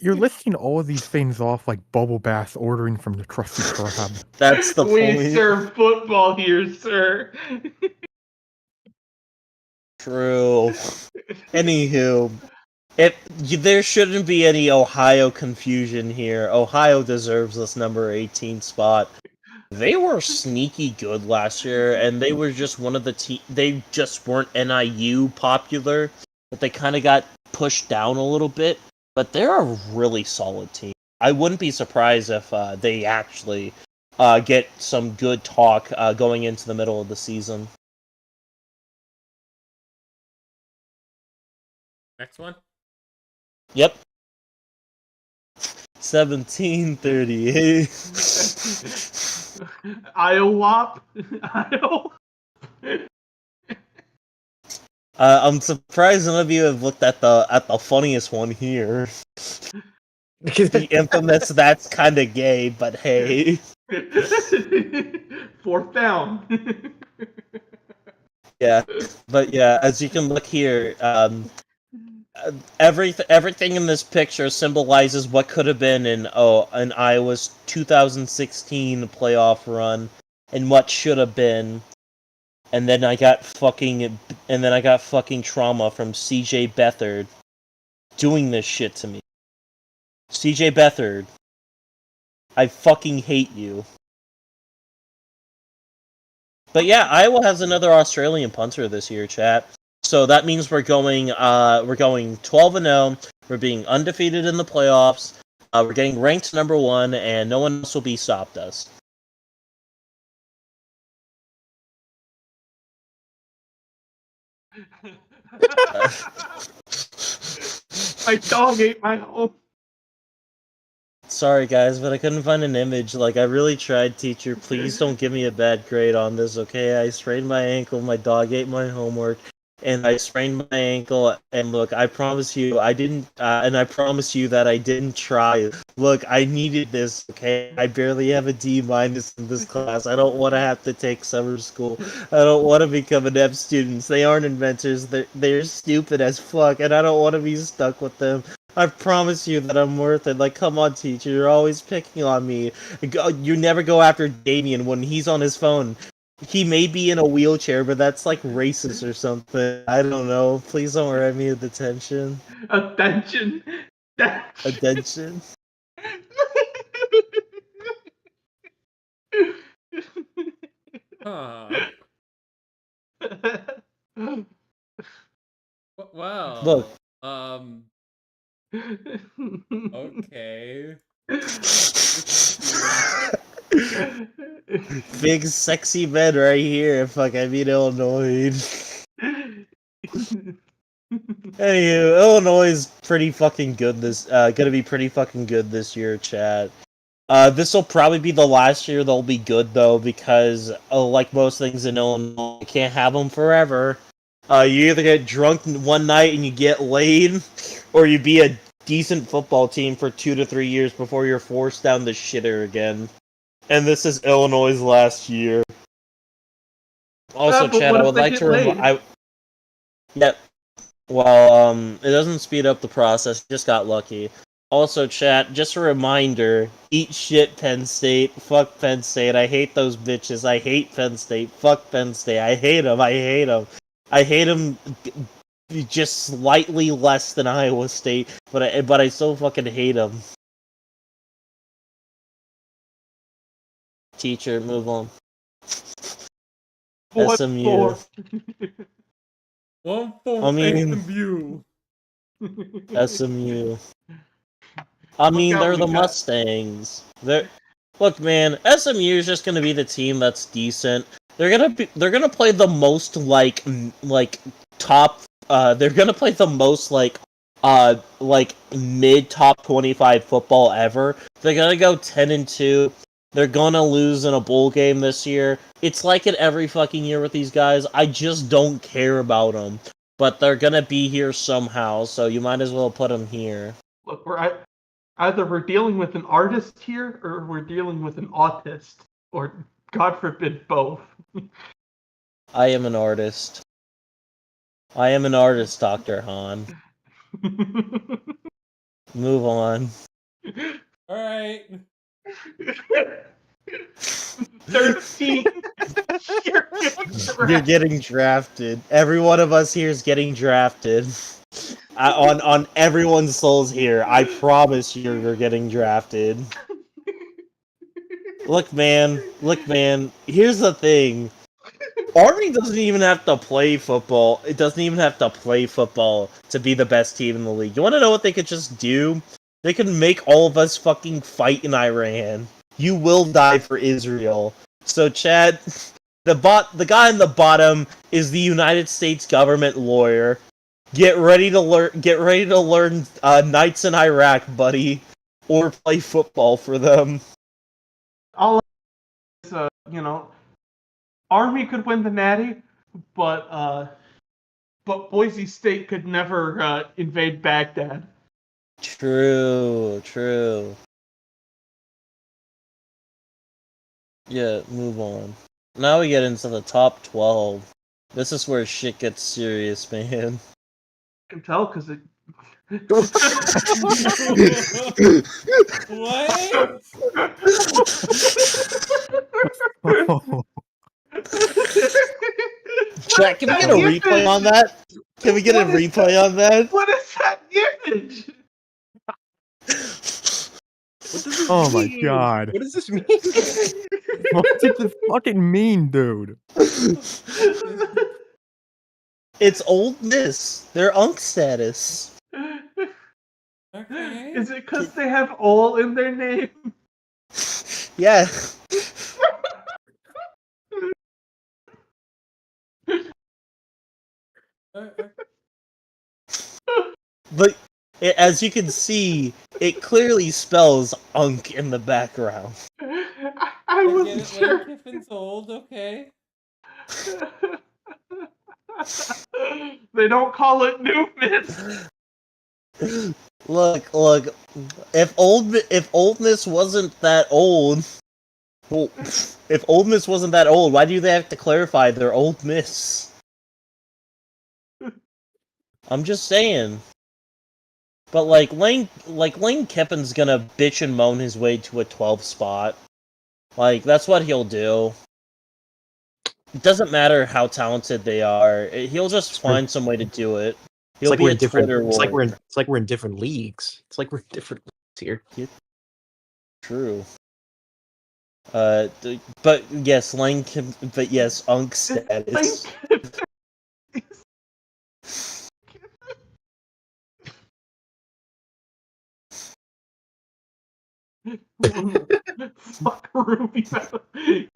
You're listing all of these things off like Bubble Bath ordering from the Krusty Krab. That's the point. We serve football here, sir. True. Anywho, there shouldn't be any Ohio confusion here. Ohio deserves this number 18 spot. They were sneaky good last year, and they were just one of the they just weren't NIU popular, but they kind of got pushed down a little bit. But they're a really solid team. I wouldn't be surprised if they actually get some good talk going into the middle of the season. Next one? Yep. 1738. Iowa. I'm surprised none of you have looked at the funniest one here. The infamous "that's kind of gay," but hey. Fourth down. Yeah, but yeah, as you can look here, everything in this picture symbolizes what could have been in Iowa's 2016 playoff run, and what should have been. And then I got fucking trauma from CJ Beathard doing this shit to me. CJ Beathard, I fucking hate you. But yeah, Iowa has another Australian punter this year, chat. So that means we're going 12-0. We're being undefeated in the playoffs. We're getting ranked number 1, and no one else will be stopped us. My dog ate my home. Sorry guys, but I couldn't find an image. Like, I really tried, teacher. Please don't give me a bad grade on this, okay? I sprained my ankle, my dog ate my homework, and I sprained my ankle, and look, I promise you, I didn't, and I promise you that I didn't try. Look, I needed this, okay? I barely have a D- in this class. I don't want to have to take summer school. I don't want to become an F student. They aren't inventors. They're stupid as fuck, and I don't want to be stuck with them. I promise you that I'm worth it. Like, come on, teacher. You're always picking on me. You never go after Damien when he's on his phone. He may be in a wheelchair, but that's like racist or something. I don't know. Please don't write me a detention. Attention. Attention. Huh. Well. Look. Okay. Big sexy men right here. Fuck, I mean Illinois. Anywho, Illinois is pretty fucking good gonna be pretty fucking good this year, chat. This will probably be the last year they'll be good, though, because, like most things in Illinois, you can't have them forever. You either get drunk one night and you get laid, or you be a decent football team for 2 to 3 years before you're forced down the shitter again. And this is Illinois' last year. Also, Chad, I would like to remind... Yep. Well, it doesn't speed up the process, just got lucky. Also, chat, just a reminder, eat shit, Penn State. Fuck Penn State. I hate those bitches. I hate Penn State. Fuck Penn State. I hate them. I hate them. I hate them just slightly less than Iowa State, but I still fucking hate them. Teacher, move on. SMU. I mean, SMU. I mean, they're the Mustangs. Look, man. SMU is just gonna be the team that's decent. They're gonna play the most like top. They're gonna play the most like mid top 25 football ever. They're gonna go 10-2. They're gonna lose in a bowl game this year. It's like it every fucking year with these guys. I just don't care about them. But they're gonna be here somehow, so you might as well put them here. Look, either we're dealing with an artist here, or we're dealing with an autist, or God forbid, both. I am an artist. I am an artist, Dr. Han. Move on. Alright. 13. You're getting drafted. Every one of us here is getting drafted. On everyone's souls here, I promise you're getting drafted. Look, man. Here's the thing. Army doesn't even have to play football. It doesn't even have to play football to be the best team in the league. You want to know what they could just do? They could make all of us fucking fight in Iran. You will die for Israel. So, Chad, the guy in the bottom is the United States government lawyer. Get ready to learn Nights in Iraq, buddy, or play football for them. All is, Army could win the Natty, but Boise State could never invade Baghdad. True. Yeah, move on. Now we get into the top 12. This is where shit gets serious, man. I can tell because it. What? Chat, can we get a replay on that? Can we get a replay on that? What is that image? Oh my god. What does this mean? What does this fucking mean, dude? It's oldness. They're unk status. Okay. Is it because they have all in their name? Yeah. But as you can see, it clearly spells Unk in the background. I I wasn't get it. sure. Lane Kiffin's old. Okay. They don't call it Newman. Look. If oldness wasn't that old, well, if oldness wasn't that old, why do they have to clarify their oldness? I'm just saying. But Lane Kiffin's gonna bitch and moan his way to a 12 spot. Like, that's what he'll do. It doesn't matter how talented they are. He'll just find some way to do it. He'll be a Twitter warrior. It's like we're in different leagues. It's like we're in different leagues here. True. But yes, but yes, Unk status. Fuck Ruby.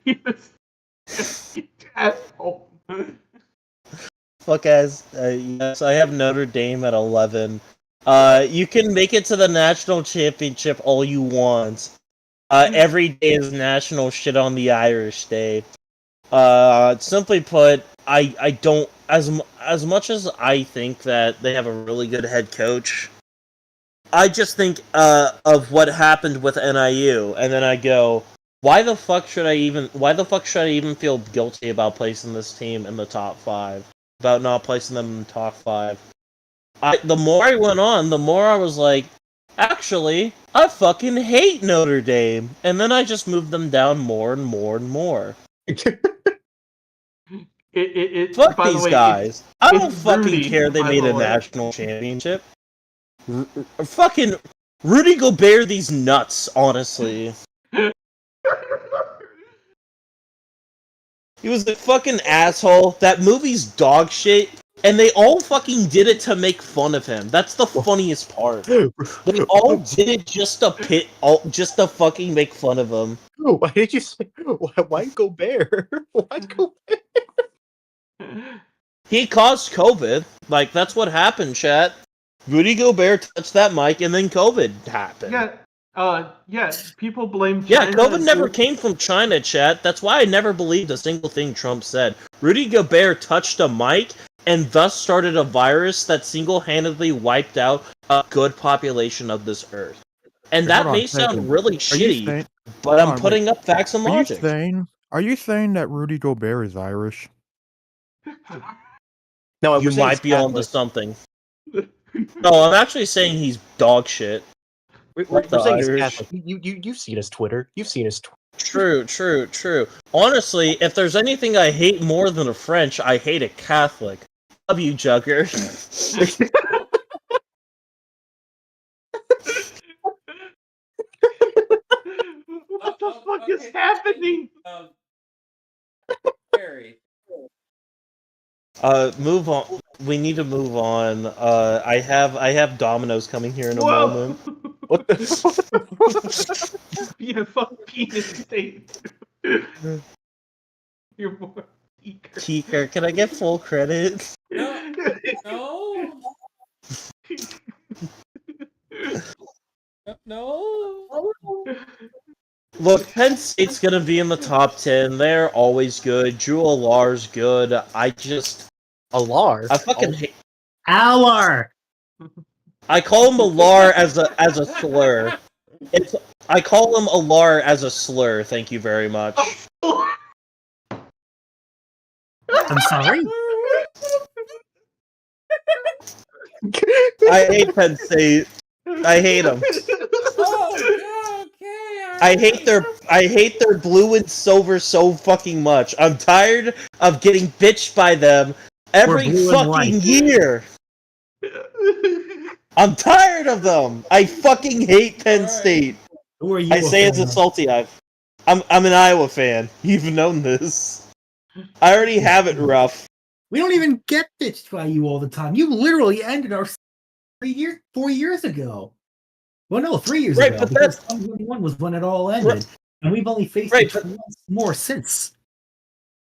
He was asshole. Fuck as yes, I have Notre Dame at 11. You can make it to the national championship all you want. Every day is National Shit on the Irish Day. Simply put, I don't as much as I think that they have a really good head coach. I just think of what happened with NIU, and then I go, why the fuck should I even feel guilty about placing this team in the top 5? About not placing them in the top 5. The more I went on, the more I was like, actually, I fucking hate Notre Dame. And then I just moved them down more and more and more. Fuck by these the way, guys. I don't it's fucking Rudy, care they by made the a way. national championship. Fucking Rudy Gobert these nuts, honestly. He was a fucking asshole. That movie's dog shit, and they all fucking did it to make fun of him. That's the funniest part. They all did it just to fucking make fun of him. Why did you say? Why Gobert? Why Gobert? He caused COVID. Like, that's what happened, chat. Rudy Gobert touched that mic, and then COVID happened. Yeah, people blame Yeah, China. COVID never came from China, chat. That's why I never believed a single thing Trump said. Rudy Gobert touched a mic, and thus started a virus that single-handedly wiped out a good population of this earth. And that may sound really shitty, but I'm putting up facts and logic. Are you saying that Rudy Gobert is Irish? No, You might be onto something. No, I'm actually saying he's dog shit. We're saying he's Catholic. You've seen his Twitter. You've seen his Twitter. True. Honestly, if there's anything I hate more than a French, I hate a Catholic. Love you, Jugger. What the fuck is happening? Harry. Move on. We need to move on. I have Domino's coming here in a moment. What the? Yeah, fuck penis state. You're more Keeker, can I get full credit? No. No. Look, Penn State's gonna be in the top 10. They're always good. Drew Alar's good. I fucking hate. Alar! I call him Alar as a slur. I call him Alar as a slur. Thank you very much. I'm sorry? I hate Penn State. I hate them. Oh, okay. I hate their blue and silver so fucking much. I'm tired of getting bitched by them every fucking year. I'm tired of them. I fucking hate Penn State. Who are you? I say as a salty I'm an Iowa fan. You've known this. I already have it rough. We don't even get bitched by you all the time. You literally ended our 4 years ago. Well, no, 3 years ago. But because 2021 was when it all ended. And we've only faced it once more since.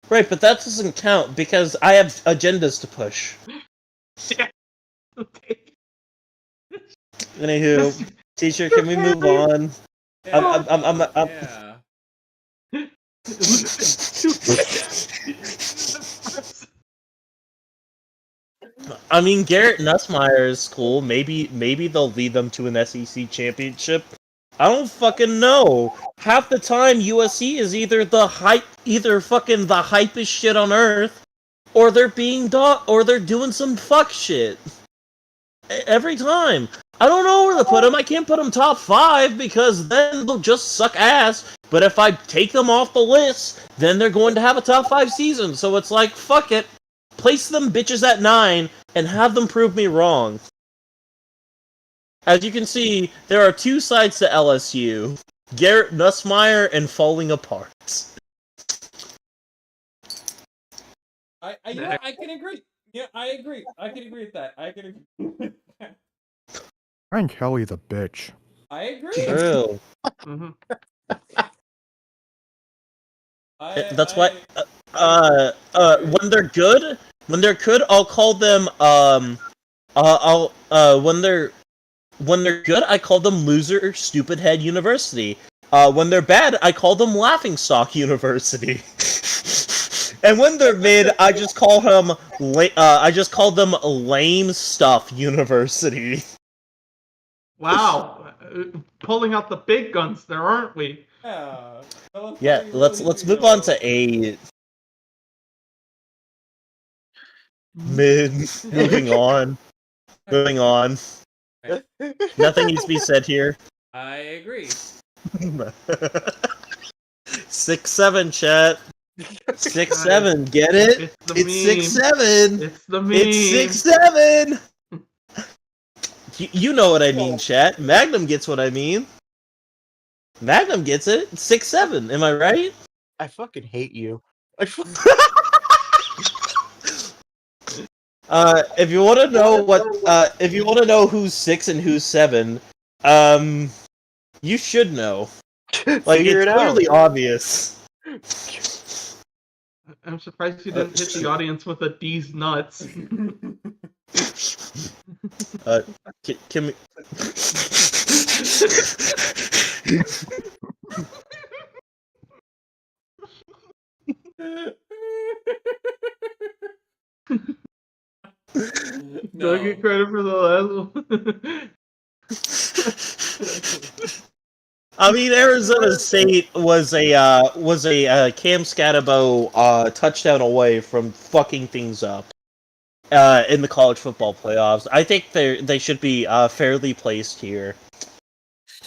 Right, but that doesn't count because I have agendas to push. Yeah. Okay. Anywho, teacher, can we move on? I'm Yeah. I mean, Garrett Nussmeier is cool. Maybe they'll lead them to an SEC championship. I don't fucking know. Half the time, USC is either fucking the hypest shit on earth, or they're or they're doing some fuck shit. Every time. I don't know where to put them. I can't put them top 5 because then they'll just suck ass. But if I take them off the list, then they're going to have a top 5 season. So it's like, fuck it. Place them bitches at 9 and have them prove me wrong. As you can see, there are 2 sides to LSU. Garrett Nussmeier and falling apart. I can agree. Yeah, I agree. I can agree with that. I can agree. Ryan Kelly's a bitch. I agree. True. Mhm. That's why. When they're good, I'll call them. When they're good, I call them loser, stupid head university. When they're bad, I call them laughing stock university. And when they're mid, I just call them. I just call them lame stuff university. Wow, pulling out the big guns there, aren't we? Yeah. Yeah, let's move on to 8. Mid. Moving on. Moving on. Nothing needs to be said here. I agree. 6-7, chat. 6-7, get it? It's the It's 6-7. It's the meme. It's 6-7. You know what I mean, chat. Magnum gets what I mean. Magnum gets it. It's 6-7. Am I right? I fucking hate you. If you want to know if you want to know who's 6 and who's 7, you should know. Like, Figure it's it clearly out. obvious. I'm surprised you didn't hit the audience with a D's nuts. Can we... Do I get credit for the last one? I mean, Arizona State was a Cam Scatabo touchdown away from fucking things up in the college football playoffs. I think they should be fairly placed here.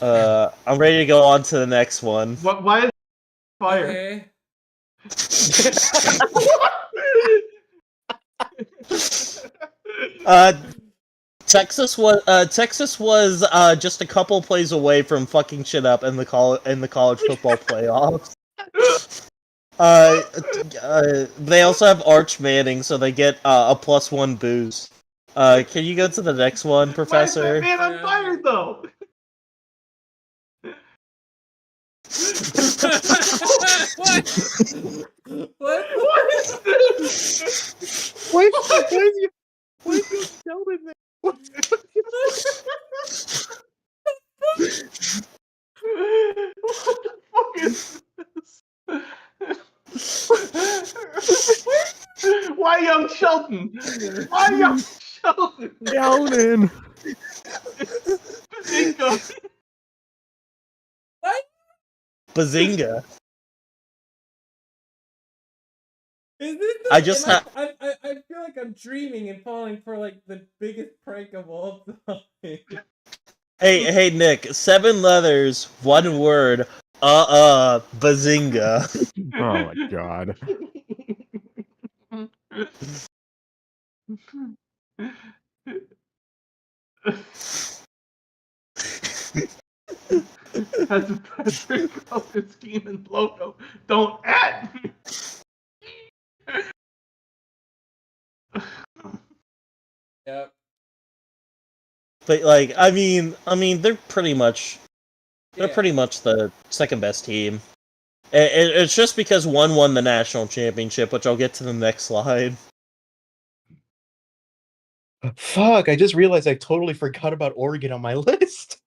I'm ready to go on to the next one. Why is fire? Okay. Texas was just a couple plays away from fucking shit up in the college football playoffs. They also have Arch Manning, so they get a +1 boost. Can you go to the next one, Professor? Why is that man on fire though? What? What is this? Why is you Sheldon there? What the fuck is this? Why young Sheldon? Why young Sheldon? Sheldon! Bazinga. What? Bazinga. Is this the, I just I feel like I'm dreaming and falling for like the biggest prank of all time. Hey, Nick. 7 letters, 1 word. Bazinga. Oh my god. Has a Patrick color scheme and logo. Don't add me. Yep. But like, I mean, they're pretty much Yeah. the second best team. It's just because one won the national championship, which I'll get to the next slide. Fuck! I just realized I totally forgot about Oregon on my list.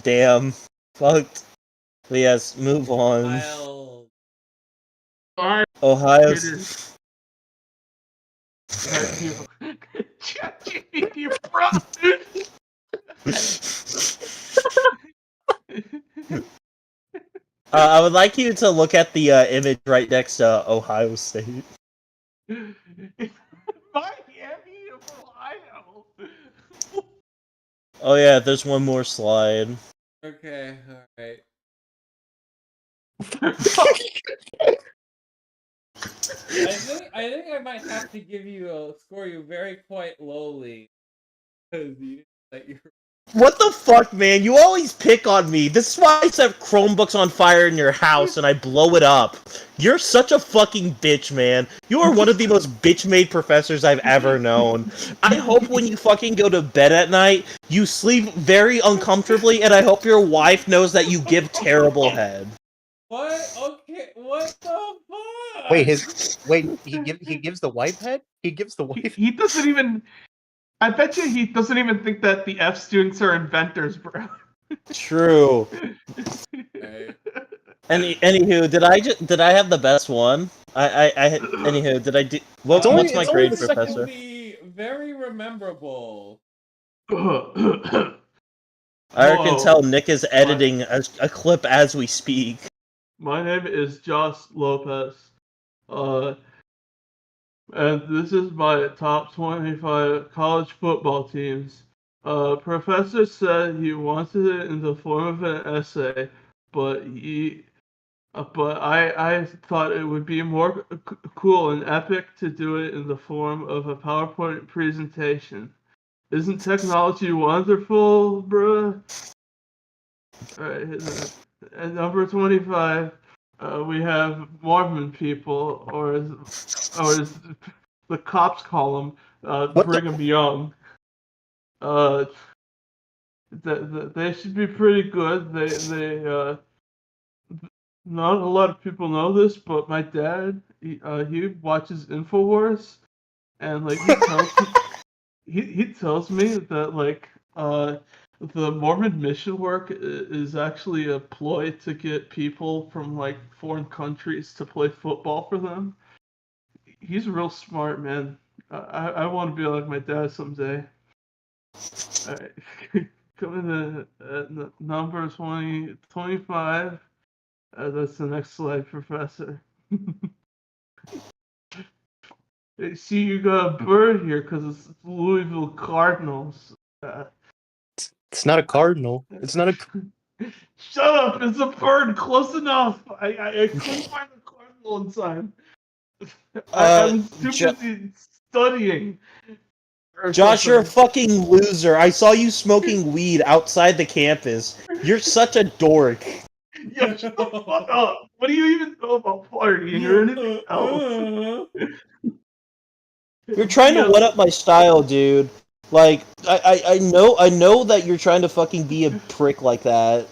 Damn. Fucked. But yes, move on. I'll... Alright, Ohio's. it is. ChatGPT prompt, dude. I would like you to look at the image right next to Ohio State. Miami of Ohio. Oh yeah, there's one more slide. Okay, alright. I think I might have to give you score you very quite lowly. Because you that you're What the fuck, man? You always pick on me. This is why I set Chromebooks on fire in your house and I blow it up. You're such a fucking bitch, man. You are one of the most bitch-made professors I've ever known. I hope when you fucking go to bed at night, you sleep very uncomfortably, and I hope your wife knows that you give terrible head. What? Okay, what the fuck? Wait, he gives the wife head? He gives the wife. He doesn't even. I bet you he doesn't even think that the F students are inventors, bro. True. Okay. Anywho, did I have the best one? Anywho, did I do? What's only- my it's only grade, the second- Professor? Be very rememberable. I can Whoa. tell Nick is editing a clip as we speak. My name is Josh Lopez. And this is my top 25 college football teams. Professor said he wanted it in the form of an essay, but I thought it would be more cool and epic to do it in the form of a PowerPoint presentation. Isn't technology wonderful, bruh? Alright, at number 25, we have Mormon people, or as the cops call them, What the- Brigham Young. They should be pretty good. Not a lot of people know this, but my dad, he watches Infowars, and like he tells me that like the Mormon mission work is actually a ploy to get people from like foreign countries to play football for them. He's real smart, man. I want to be like my dad someday. All right. Coming in at number 25. That's the next slide, Professor. See, you got a bird here because it's Louisville Cardinals. It's not a cardinal. It's not a. Shut up! It's a bird. Close enough. I couldn't find the cardinal in time. I was too busy studying. Josh, you're a fucking loser. I saw you smoking weed outside the campus. You're such a dork. Yo, shut the fuck up. What do you even know about partying or anything else? You're trying to one up my style, dude. Like, I know that you're trying to fucking be a prick like that.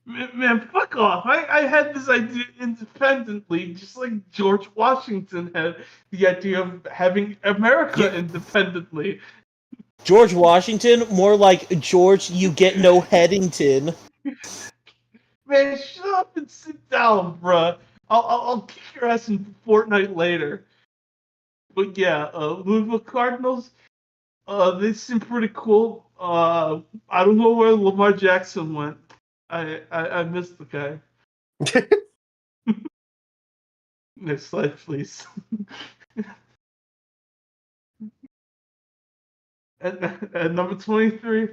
Man, fuck off. I had this idea independently, just like George Washington had the idea of having America independently. George Washington? More like George you get no Headington. Man, shut up and sit down, bruh. I'll kick your ass in Fortnite later. But yeah, Louisville Cardinals, they seem pretty cool. I don't know where Lamar Jackson went. I missed the guy. Next slide, please. At number 23,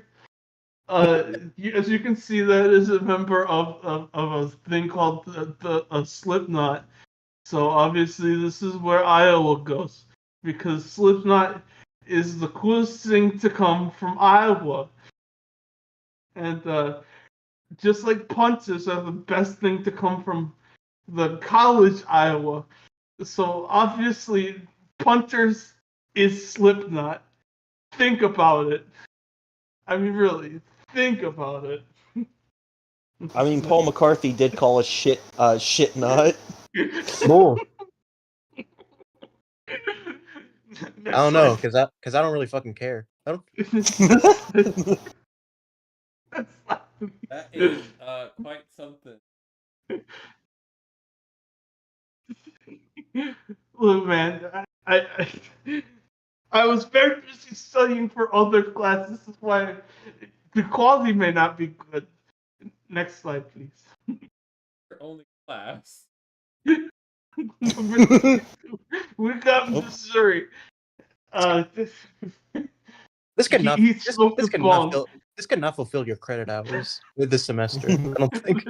as you can see, that is a member of a thing called the Slipknot. So obviously, this is where Iowa goes because Slipknot is the coolest thing to come from Iowa, and just like punters are the best thing to come from the college Iowa. So obviously, punters is Slipknot. Think about it. I mean, really, think about it. I mean, Paul McCarthy did call us shit nut. More. I don't know, because I don't really fucking care. I don't. That is quite something. Look, man, I was very busy studying for other classes. This is why the quality may not be good. Next slide, please. Your only class. We got Missouri. This could not. He This, smoked this the could not bong. fill. This could not fulfill your credit hours with this semester. I don't think.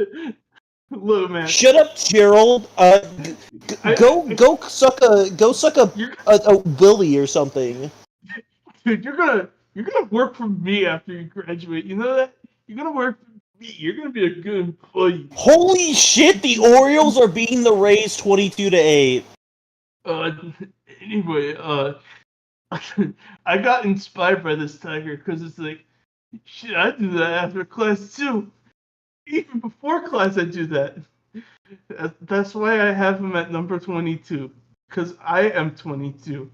Look, man. Shut up, Gerald. Go suck a willy or something. Dude, you're gonna work for me after you graduate. You know that? You're gonna work for me. You're gonna be a good employee. Holy shit! The Orioles are beating the Rays 22-8. Anyway, I got inspired by this tiger because it's like, shit, I do that after class too. Even before class, I do that. That's why I have him at number 22. Because I am 22.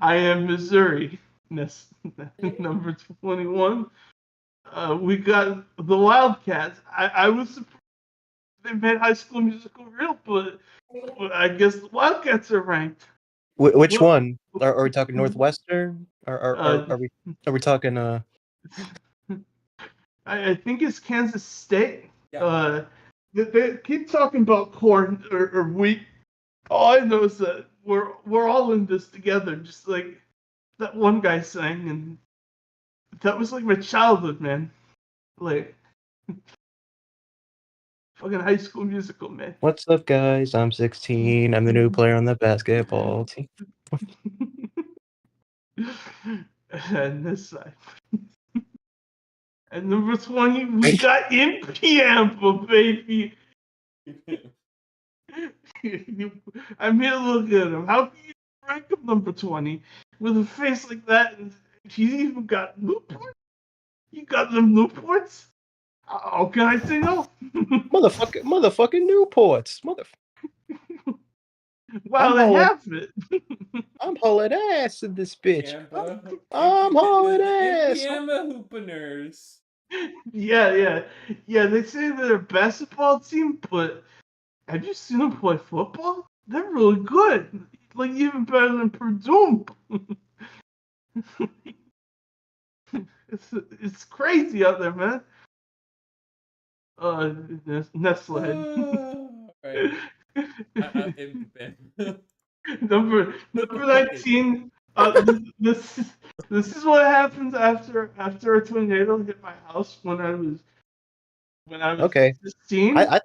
I am Missouri. That's number 21. We got the Wildcats. I was surprised they made High School Musical real, but I guess the Wildcats are ranked. Which one? Are we talking Northwestern? Are we talking I think it's Kansas State. Yeah. They keep talking about corn or wheat. All I know is that we're all in this together, just like that one guy sang, and that was like my childhood, man. Like fucking High School Musical, man. What's up, guys? I'm 16. I'm the new player on the basketball team. And this side. And number 20, we got Impiampa, baby. I'm here to look at him. How can you rank him number 20 with a face like that? And he's even got Newports? You got them Newports? How can I say no? Motherfucking Newports. Wow, they have it. I'm hauling ass in this bitch. Impiamba. I'm hauling ass. Impiamba Hoopaners. Yeah. They say they're a basketball team, but have you seen them play football? They're really good. Like even better than Purdue. It's crazy out there, man. Nestle. Right. Number 19. This is what happens after a tornado hit my house when I was Okay. 16. I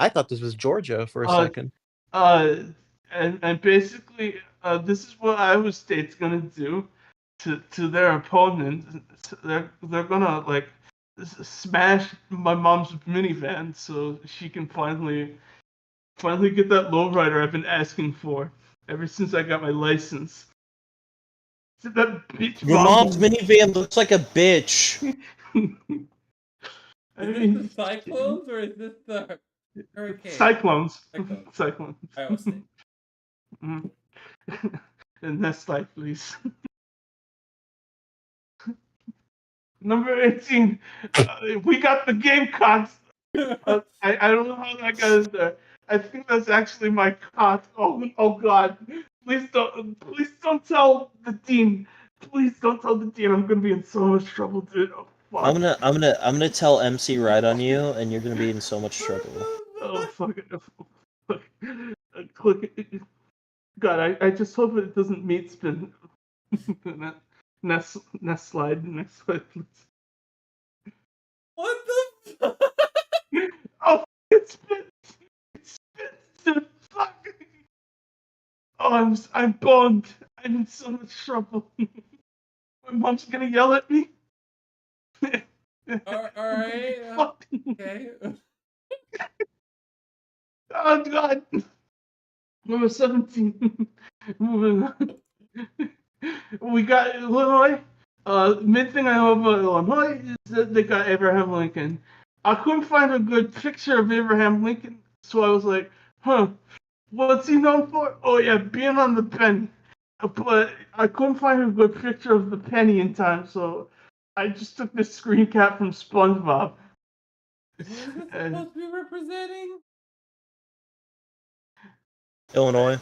thought this was Georgia for a second. And basically, this is what Iowa State's gonna do to their opponent. They're gonna like smash my mom's minivan so she can finally get that lowrider I've been asking for ever since I got my license. That bitch Your mom's minivan looks like a bitch. Is this the Cyclones or is this the Hurricane? Cyclones. Iowa State. And next slide, please. Number 18. We got the Gamecocks. I don't know how that got in there. I think that's actually my cock. Oh God! Please don't tell the dean. Please don't tell the dean. I'm gonna be in so much trouble, dude. Oh, fuck. I'm gonna tell MC right on you, and you're gonna be in so much trouble. Oh fuck it! Click it. God, I just hope it doesn't meat spin. Next slide. Next slide, please. What the fuck? Oh, it's spit. Fuck. Oh, I'm boned. I'm in so much trouble. My mom's gonna yell at me. Alright. Okay. Oh God. Number 17. Moving on. We got Illinois. Main thing I know about Illinois is that they got Abraham Lincoln. I couldn't find a good picture of Abraham Lincoln, so I was like, What's he known for? Oh yeah, being on the penny. But I couldn't find a good picture of the penny in time, so I just took this screen cap from SpongeBob. What is it Uh, supposed to be representing? Illinois.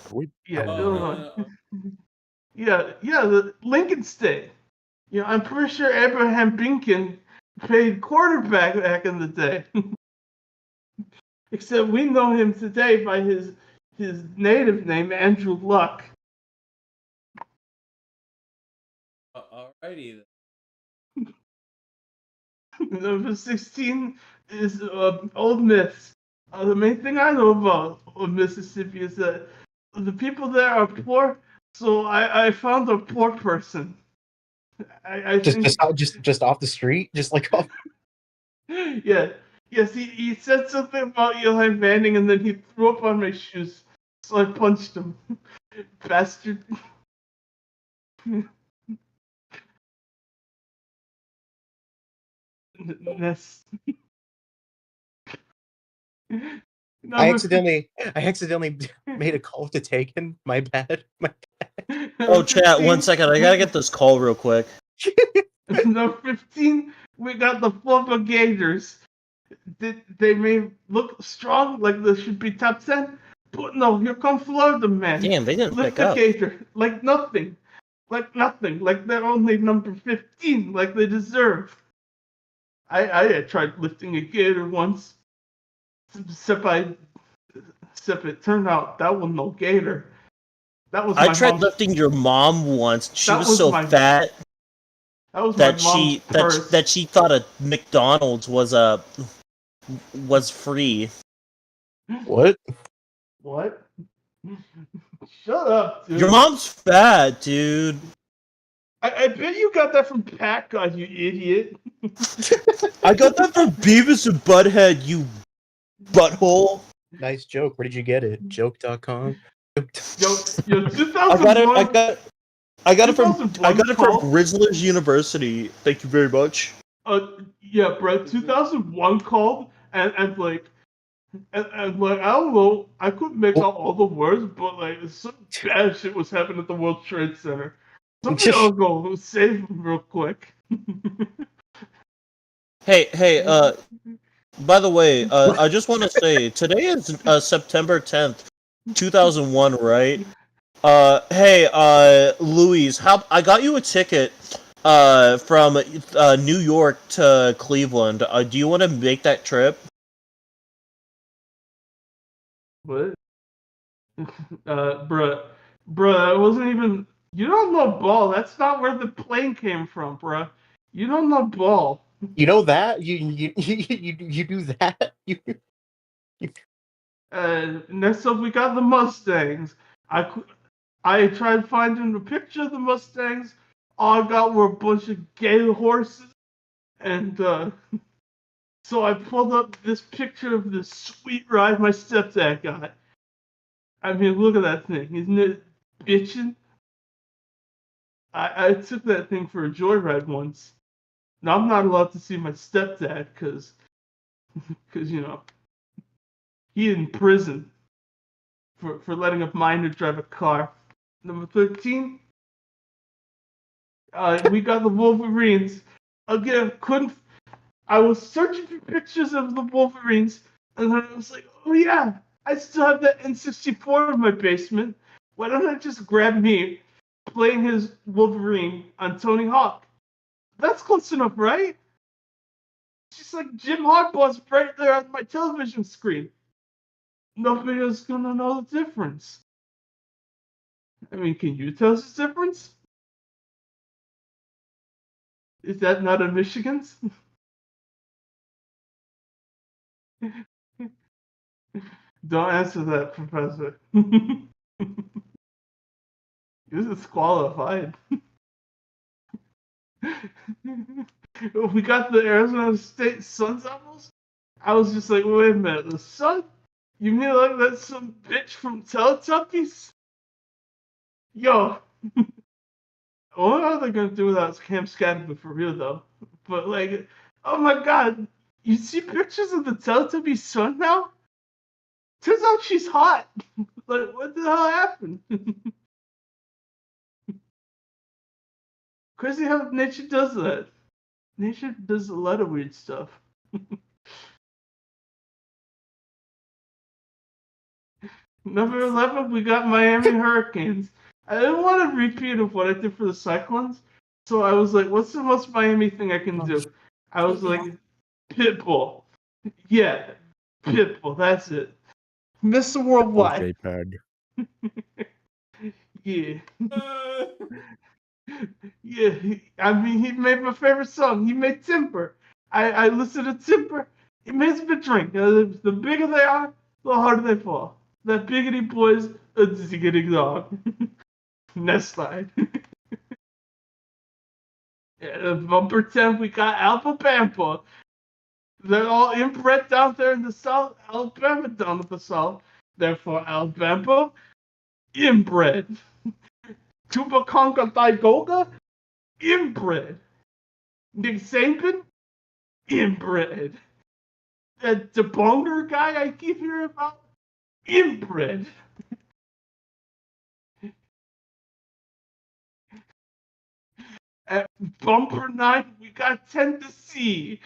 yeah, Oh, Illinois. no. Yeah, the Lincoln State. You know, I'm pretty sure Abraham Lincoln played quarterback back in the day. Except we know him today by his native name, Andrew Luck. Alrighty then. Number 16 is Old Miss. The main thing I know about Mississippi is that the people there are poor, so I found a poor person. I think Just off the street, just like off. yeah. Yes, he said something about Eli Manning and then he threw up on my shoes. So I punched him. Bastard. Ness. I accidentally made a call to Taegan. My bad. Oh, chat, 1 second. I gotta get this call real quick. Number 15, we got the Florida Gators. They may look strong, like they should be top 10, but no, here come Florida, man. Damn, they didn't Lift pick the up. Gator, like nothing. Like nothing. Like they're only number 15, like they deserve. I tried lifting a Gator once, except it turned out that was no Gator. That was I my tried mom's. lifting your mom once. She That was was so my- fat That was that my mom's she purse. that she thought a McDonald's was free. What? What? Shut up, dude. Your mom's fat, dude. I bet you got that from Pat God, you idiot. I got that from Beavis and Butthead, you butthole. Nice joke. Where did you get it? Joke.com. Yo, 2001. I got it from 2001 Grizzlies University. Thank you very much. Yeah, bro. 2001 called and like I don't know. I couldn't make out all the words, but like some bad shit was happening at the World Trade Center. Somebody else go save him real quick. Hey, by the way, I just want to say, today is September 10th, 2001, right? Hey, Louise, I got you a ticket from New York to Cleveland. Do you want to make that trip? What? Bruh, it wasn't even. You don't know ball. That's not where the plane came from, bruh. You don't know ball. You know that? You do that? Next up, we got the Mustangs. I tried finding a picture of the Mustangs. All I got were a bunch of gay horses, and so I pulled up this picture of this sweet ride my stepdad got. I mean, look at that thing. Isn't it bitchin'? I took that thing for a joyride once. Now I'm not allowed to see my stepdad because you know he in prison for letting a minor drive a car. Number 13, we got the Wolverines. Again, I was searching for pictures of the Wolverines, and then I was like, oh yeah, I still have that N64 in my basement. Why don't I just grab me playing his Wolverine on Tony Hawk? That's close enough, right? It's just like Jim Harbaugh's right there on my television screen. Nobody is gonna know the difference. I mean, can you tell us the difference? Is that not a Michigan's? Don't answer that, Professor. This is qualified. We got the Arizona State Suns almost. I was just like, wait a minute, the Sun? You mean like that's some bitch from Teletubbies? Yo. What are they gonna do without Cam Scattergood for real though? But like, oh my god, you see pictures of the Teletubbies Sun now? Turns out she's hot. Like, what the hell happened? Crazy how nature does that. Nature does a lot of weird stuff. Number 11, we got Miami Hurricanes. I didn't want a repeat of what I did for the Cyclones, so I was like, what's the most Miami thing I can do? I was like, Pitbull. Yeah, Pitbull, that's it. Mr. Worldwide. JPEG. Yeah. Yeah, I mean, he made my favorite song. He made Timber. I listen to Timber. He makes me drink. The bigger they are, the harder they fall. That biggity boys, a ziggity dog. Next slide. Number 10, we got Alabama. They're all inbred down there in the South. Alabama down in the South. Therefore, Alabama, inbred. Tupaconga Digoga, inbred. Nick Saban, inbred. That debonger guy I keep hearing about, inbred. At bumper 9, we got Tennessee.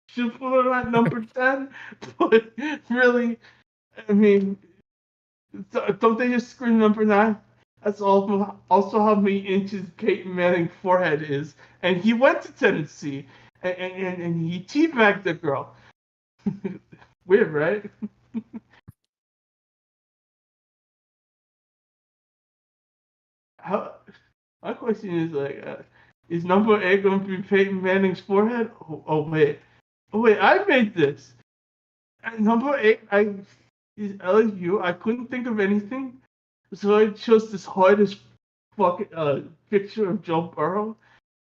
Should put it at number 10, but really, I mean, don't they just scream number 9? That's also how many inches Peyton Manning's forehead is. And he went to Tennessee, and he teabagged the girl. Weird, right? My question is is number 8 going to be Peyton Manning's forehead? Oh wait, I made this. And number 8, is LSU. I couldn't think of anything, so I chose this hardest fucking picture of Joe Burrow.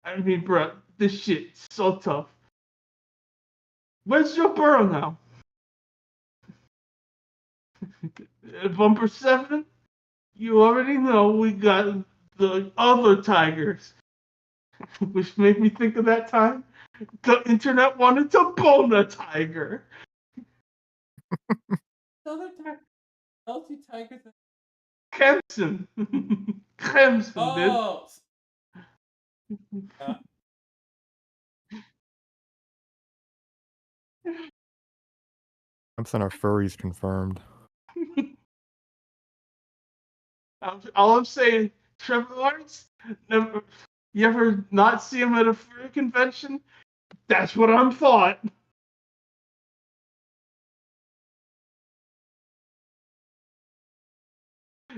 I mean, bro, this shit's so tough. Where's Joe Burrow now? Bumper 7, you already know we got the other Tigers, which made me think of that time the internet wanted to bone a tiger. Other LT Tigers. Clemson. Clemson, dude. Oh. Clemson are furries confirmed. All I'm saying, Trevor Lawrence, you ever not see him at a furry convention? That's what I'm thought.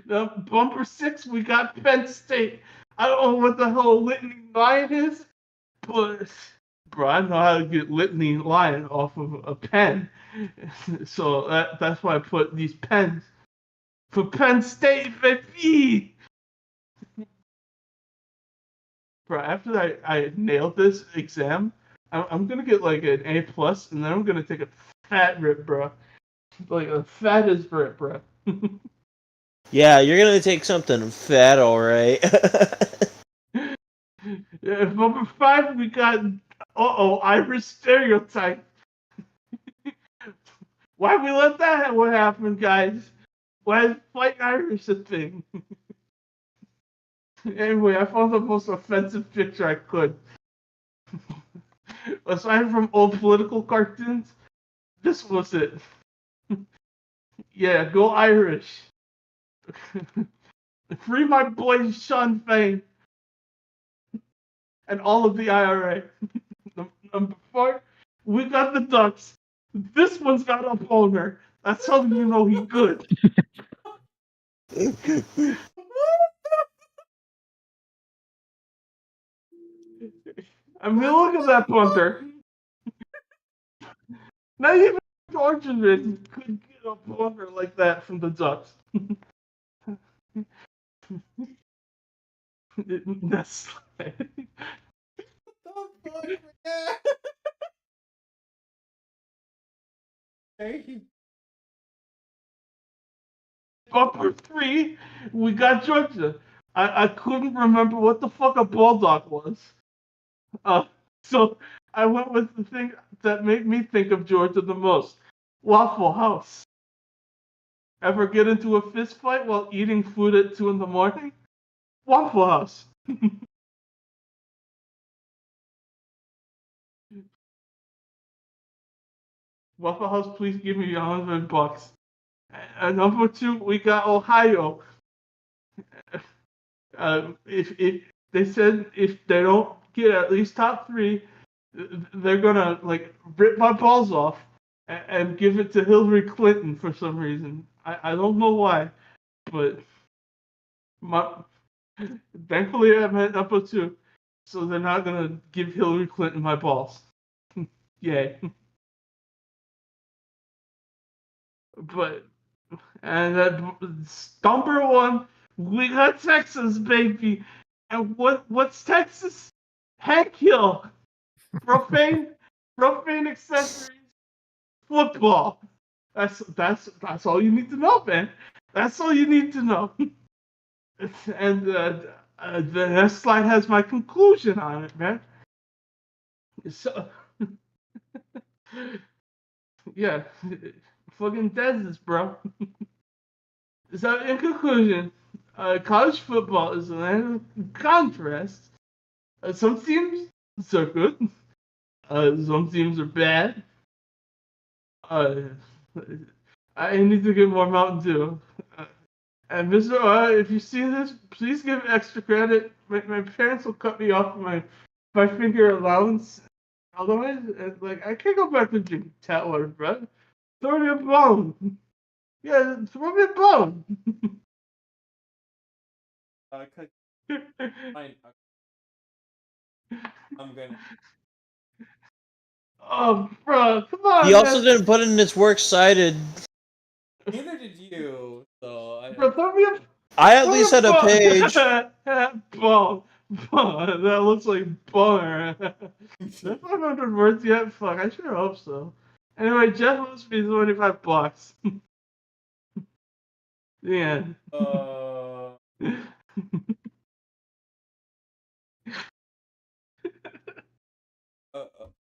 Bumper 6, we got Penn State. I don't know what the hell a litany lion is, but bro, I know how to get litany lion off of a pen. So that's why I put these pens for Penn State, baby. Bro, after I nailed this exam, I'm gonna get like an A+, and then I'm gonna take a fat rip, bro. Like a fat as rip, bro. Yeah, you're gonna take something fat, alright. Number 5, we got Irish stereotype. Why we let that happen, guys? Why is Fight Irish a thing? Anyway, I found the most offensive picture I could. Aside from old political cartoons, this was it. Yeah, go Irish. Free my boy Sean Fain. And all of the IRA. Number 4, we got the Ducks. This one's got a boner. That's how you know he good. I mean, look at that punter. Not even Georgian could get a boner like that from the Ducks. That's Bumper 3, we got Georgia. I couldn't remember what the fuck a bulldog was. So I went with the thing that made me think of Georgia the most. Waffle House. ever get into a fist fight while eating food at 2 in the morning? Waffle House. Waffle House, please give me $100. And number 2, we got Ohio. If they said if they don't get at least top 3, they're gonna like rip my balls off and give it to Hillary Clinton for some reason. I don't know why, but thankfully I'm at number 2, so they're not gonna give Hillary Clinton my balls. Yay. But and number 1, we got Texas, baby. And what's Texas? Heck Hill. Profane accessories. Football. That's all you need to know, man. That's all you need to know. And the next slide has my conclusion on it, man. So, yeah, fucking Dez, bro. So, in conclusion, college football is a land of contrast. Some teams are good. Some teams are bad. I need to get more Mountain Dew. And Mr. If you see this, please give extra credit. My parents will cut me off my finger allowance. Otherwise, like I can't go back to drinking tap water, bro. Throw me a bone. Yeah, throw me a bone. Fine. I'm gonna. Oh, bro, come on, He also man. didn't put in his works cited. Neither did you. So Bro, throw me a I at least had a page. bone. Bone. That looks like boner. That's 500 words yet? Fuck, I sure hope so. Anyway, Jeff owes me $25. The end.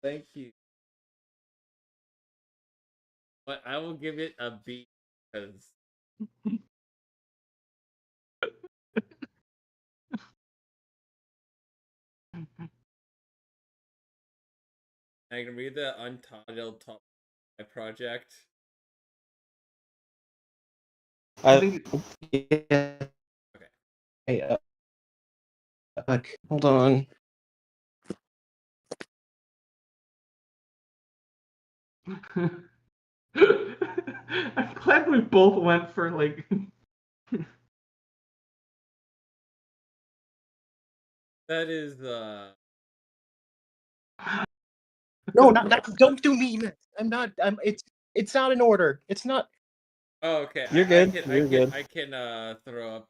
Thank you. But I will give it a B because I can read the untitled top 5 project. I think Yeah. Okay. Hey, fuck. Hold on. I'm glad we both went for like. That is No, don't do me. I'm not. It's not in order. It's not. Oh, okay. You're good. You're good. I can throw up.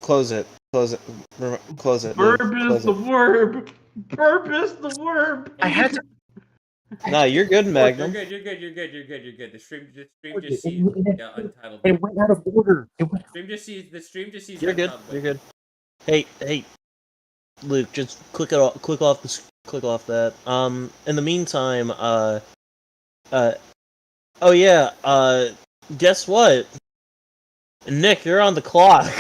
Close it. Close it. Close it. Verb Luke. is Close the it. verb. Verb is the verb. I had to. Nah, you're good, You're Magnum. good. You're good. The stream just It- sees it- the untitled. It went out of order. The stream just sees. You're good. untitled You're good. Hey, Luke, just click off that. In the meantime, oh yeah, guess what? Nick, you're on the clock.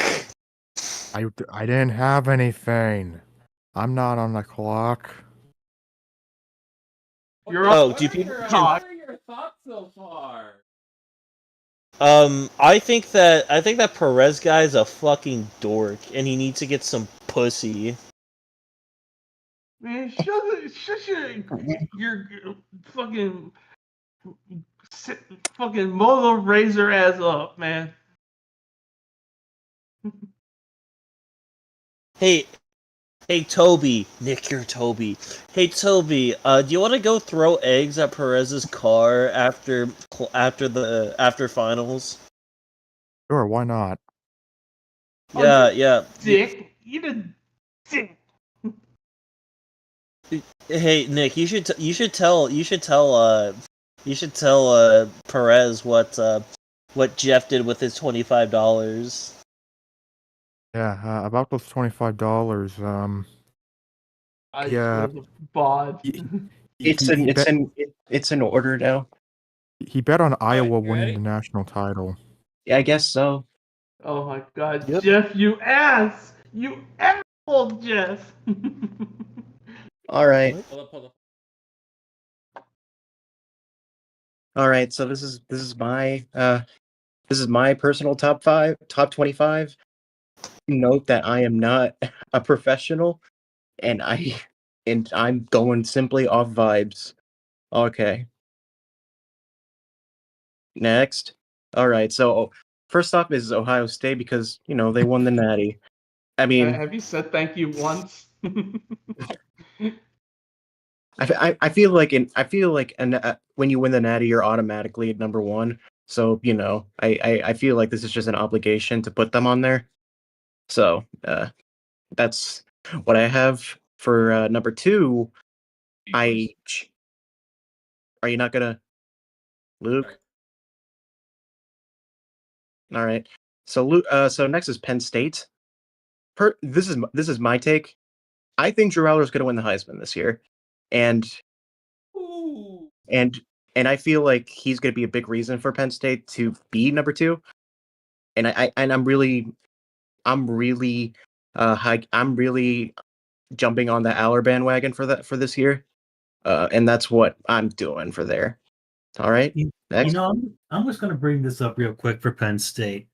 I didn't have anything. I'm not on the clock. You're Oh, What do are people your, can, what are your thoughts so far? I think that Perez guy's a fucking dork, and he needs to get some pussy. Man, shut your fucking fucking motor razor ass up, man. Hey, Toby, Nick, you're Toby. Hey, Toby, do you want to go throw eggs at Perez's car after finals? Sure, why not? Oh, Yeah. dick. You did dick. Hey, Nick, you should tell Perez what Jeff did with his $25. Yeah, about those $25. I Yeah. was a bod. It's in order now. He bet on right, Iowa you winning ready? the national title. Yeah, I guess so. Oh my god, Yep. Jeff, you ass! You asshole, Jeff! All right. Hold up. All right, so this is my personal top 25. Note that I am not a professional, and I'm going simply off vibes. Okay. Next. All right, so first off is Ohio State because they won the Natty. I mean, Have you said thank you once? I feel like when you win the Natty, you're automatically at number one. So I feel like this is just an obligation to put them on there. So that's what I have for number two. Are you not gonna, Luke? All right. So Luke. So next is Penn State. This is my take. I think Drew Allar's gonna win the Heisman this year, and Ooh. and and I feel like he's gonna be a big reason for Penn State to be number two. And I'm really I'm really jumping on the Aller bandwagon for this year, and that's what I'm doing for there. All right, next. I'm just going to bring this up real quick for Penn State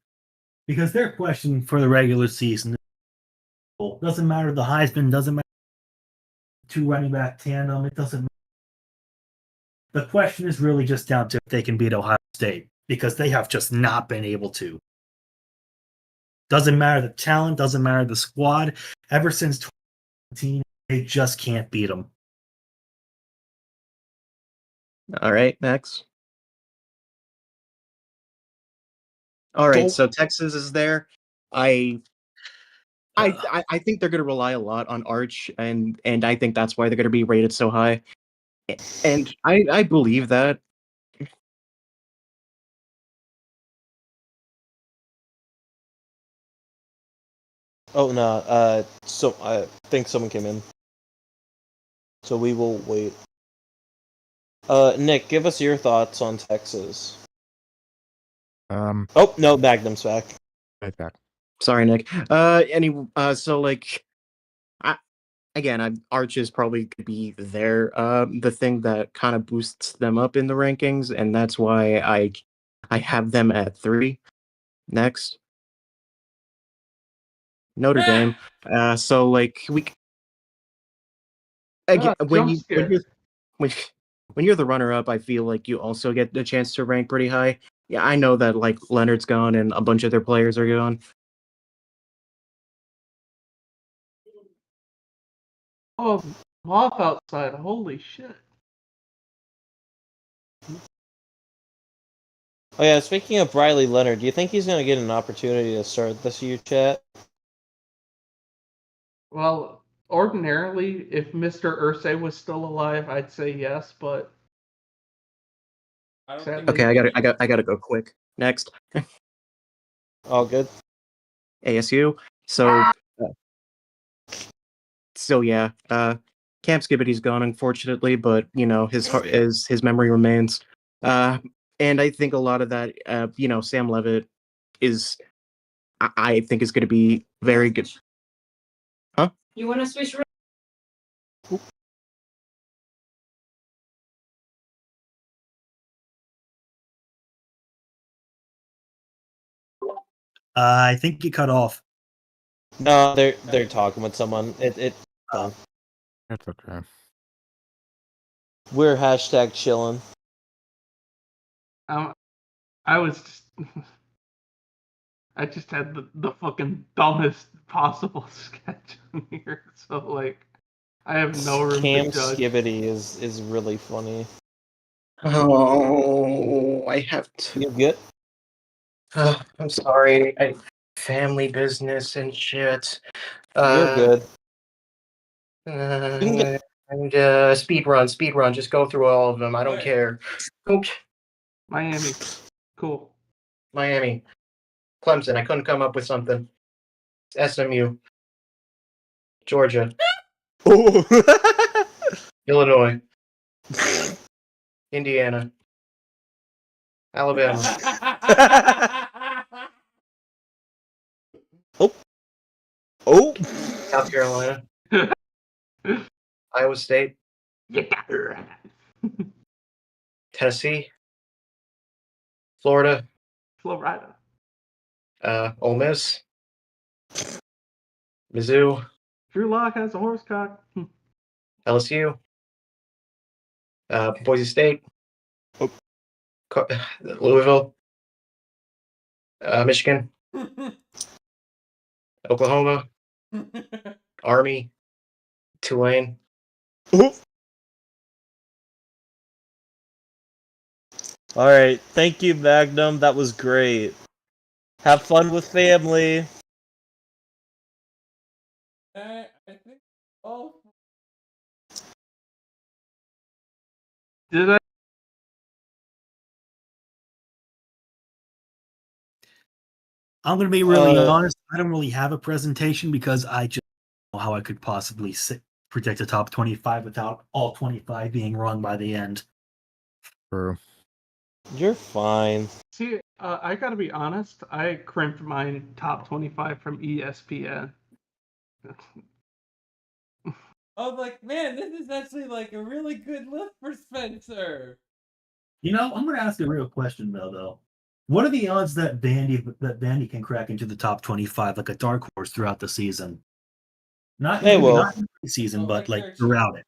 because their question for the regular season doesn't matter. The Heisman doesn't matter. Two running back tandem, it doesn't matter. The question is really just down to if they can beat Ohio State because they have just not been able to. Doesn't matter the talent, doesn't matter the squad. Ever since 2019, they just can't beat them. All right, next. All right, so Texas is there. I think they're going to rely a lot on Arch, and I think that's why they're going to be rated so high. And I believe that. Oh no. So I think someone came in. So we will wait. Nick, give us your thoughts on Texas. Oh no, Magnum's back. Right back. Sorry, Nick. So like, Arch is probably gonna be there. The thing that kind of boosts them up in the rankings, and that's why I have them at 3. Next, Notre Dame. So like again, when Jump scare. you're the runner up, I feel like you also get the chance to rank pretty high. Yeah, I know that like Leonard's gone and a bunch of their players are gone. Oh, off outside. Holy shit. Oh yeah, speaking of Riley Leonard, do you think he's gonna get an opportunity to start this year, chat? Well, ordinarily, if Mr. Ursay was still alive, I'd say yes, but I don't sadly, think Okay, I gotta go quick. Next, All good. ASU. So yeah, Camp Skibbity's gone, unfortunately, but his memory remains. And I think a lot of that, Sam Levitt is, I think, is going to be very good. Huh? You want to switch? I think you cut off. No, they're talking with someone. It fine. That's okay. We're hashtag chilling. I was just, I just had the fucking dumbest possible sketch in here, so like, I have no room Cam to judge. Skibbity is really funny. Oh, I have to. You good? I'm sorry. Family business and shit. You're good. And speed run. Just go through all of them. I don't Alright. care. Okay. Miami, cool. Miami, Clemson. I couldn't come up with something. SMU, Georgia, Oh. Illinois, Indiana, Alabama, Oh, South Carolina, Iowa State, Yeah. Tennessee, Florida, Florida. Ole Miss, Mizzou, Drew Lock has a horse cock. LSU, Boise State, Oh. Louisville, Michigan, Oklahoma, Army, Tulane. all right. Thank you, Magnum. That was great. Have fun with family. I think. Oh. Did I? I'm going to be really Uh, honest. I don't really have a presentation because I just don't know how I could possibly predict a top 25 without all 25 being wrong by the end. True. You're fine. See, I gotta be honest. I crimped my top 25 from ESPN. I was like, man, this is actually like a really good list for Spencer. You know, I'm going to ask a real question though. What are the odds that Bandy can crack into the top 25 like a dark horse throughout the season? Not They maybe will. not in the season, Oh, but like like throughout it.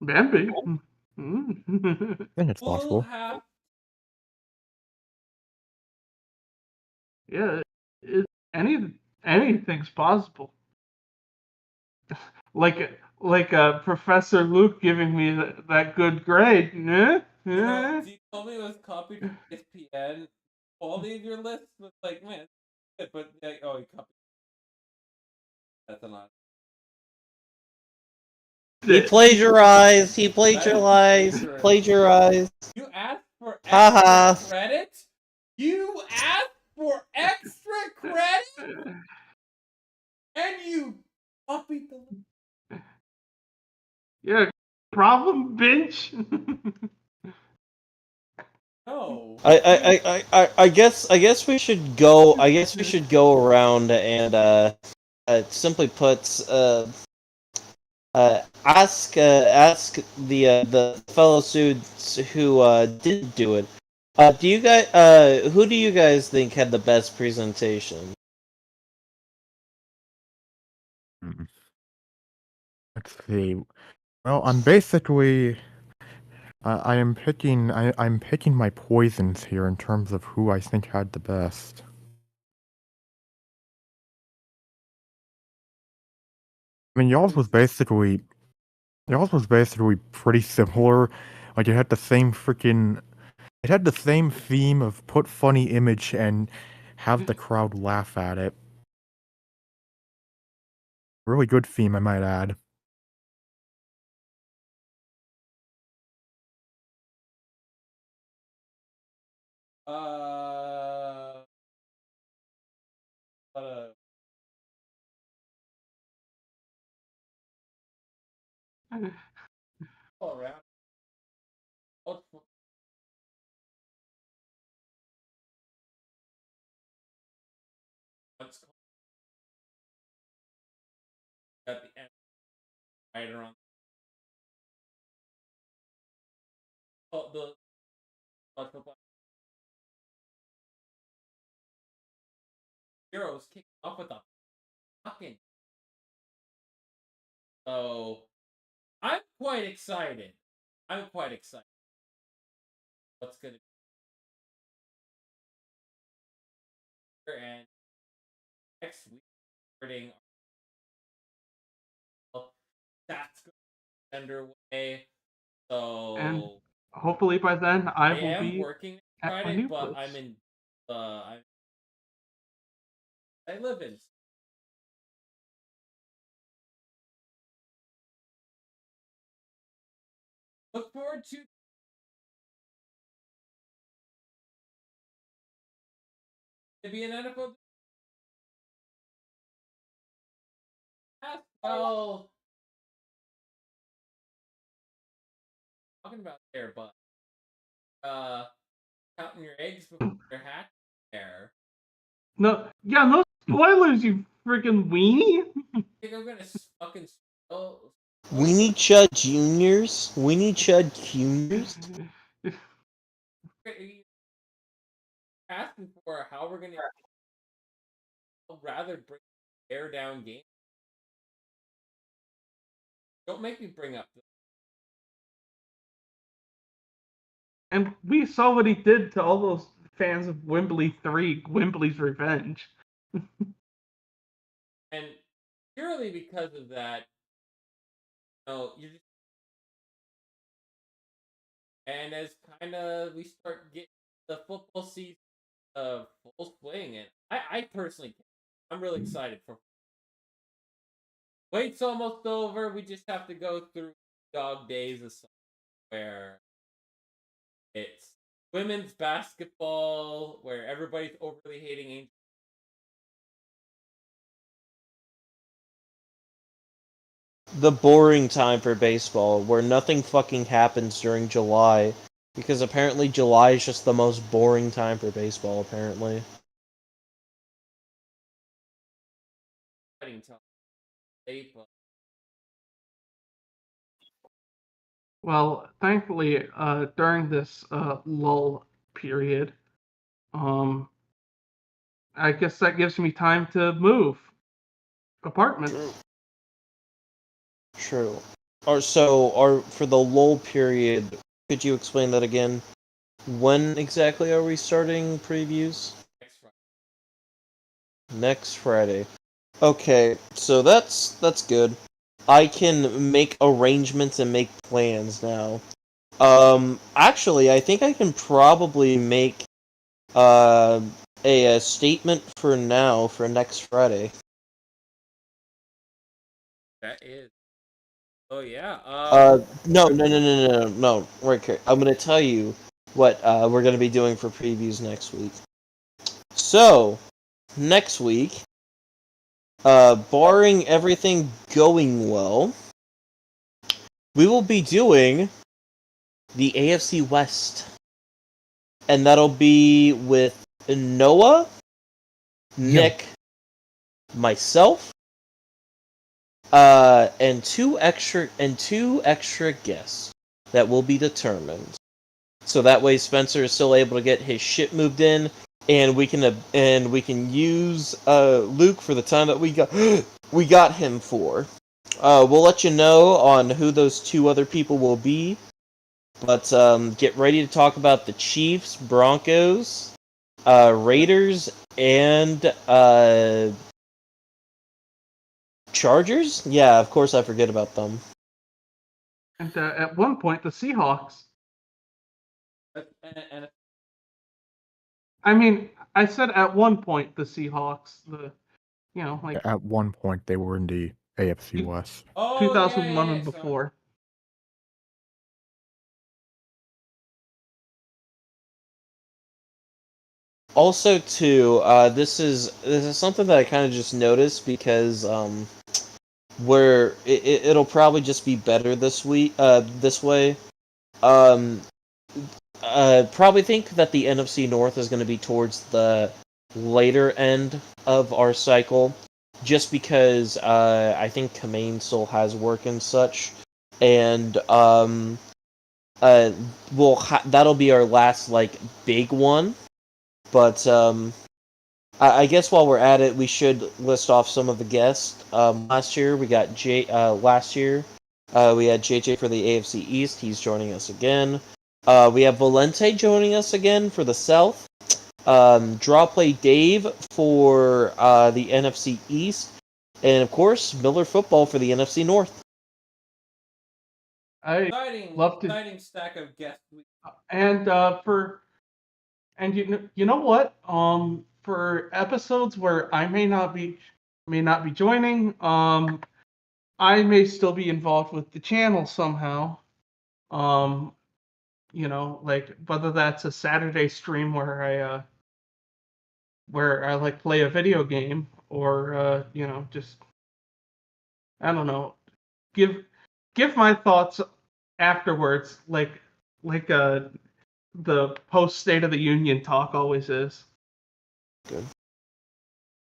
Bambi. I think it's We'll possible. have. Yeah, anything's possible. Like Professor Luke giving me that good grade. You know, you told me it was copied from ESPN. Quality of your list was like, man, it's good, but like, oh, you copied. That's a lot. He plagiarized. He plagiarized. plagiarism. Plagiarized. You asked for Haha. extra credit? You asked for extra credit? And you copied the list? Yeah, problem, bitch. No. I guess we should go. I guess we should go around and simply put ask the fellow suits who did do it. Do you guys who do you guys think had the best presentation? Hmm. Let's see. Well, I'm basically I'm picking my poisons here in terms of who I think had the best. I mean, y'all's was basically pretty similar. Like it had the same theme of put funny image and have the crowd laugh at it. Really good theme, I might add. Uh, uh, all around. Oh, what's at the end, right around. Oh, the heroes kicking off with a fucking. So I'm quite excited. I'm quite excited. What's gonna be here and next week starting that's going to be underway. So And hopefully by then I will am be working at my Friday, new but place. I'm in I live in. Look forward to be an NFL. Well, talking about there, but counting your eggs before they're hatched there. No, yeah, no spoilers, you freaking weenie. I think I'm gonna fucking spoil. Weenie Chud Juniors? Weenie Chud Juniors? Asking for how we're gonna. I'd rather bring air down game. Don't make me bring up. And we saw what he did to all those fans of Wembley 3, Wembley's Revenge. And purely because of that, you just. And as kind of we start getting the football season full swing, and I personally, I'm really excited for. Wait's almost over. We just have to go through dog days of summer where it's women's basketball, where everybody's overly hating Angel. The boring time for baseball, where nothing fucking happens during July. Because apparently July is just the most boring time for baseball, apparently. Well, thankfully, during this lull period, I guess that gives me time to move apartments. True. For the lull period, could you explain that again? When exactly are we starting previews? Next Friday. Okay, so that's good. I can make arrangements and make plans now. Actually, I think I can probably make a statement for now for next Friday. That is. Oh yeah. No. Right here. I'm gonna tell you what we're gonna be doing for previews next week. So, next week, barring everything going well, we will be doing the AFC West. And that'll be with Noah, Nick, myself, and two extra guests that will be determined. So that way Spencer is still able to get his shit moved in, and we can use Luke for the time that we got him for. We'll let you know on who those two other people will be. But get ready to talk about the Chiefs, Broncos, Raiders, and Chargers? Yeah, of course I forget about them. And at one point, the Seahawks. I mean, I said at one point the Seahawks. At one point, they were in the AFC West. 2001 and before. Also, too, this is something that I kind of just noticed because where it'll probably just be better this week. This way, probably think that the NFC North is going to be towards the later end of our cycle, just because I think Kamain still has work and such, and that'll be our last big one. But I guess while we're at it, we should list off some of the guests. Last year we got Last year we had JJ for the AFC East. He's joining us again. We have Valente joining us again for the South. Drawplay Dave for the NFC East, and of course Miller Football for the NFC North. Exciting stack of guests. And you know what? For episodes where I may not be joining, I may still be involved with the channel somehow. Whether that's a Saturday stream where I play a video game, or just I don't know, give my thoughts afterwards, like the post State of the Union talk always is. Good.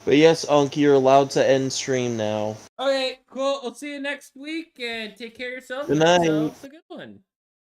But yes, Unky, you're allowed to end stream now. Okay, cool. We'll see you next week, and take care of yourself. Good Have night. yourselves a good one.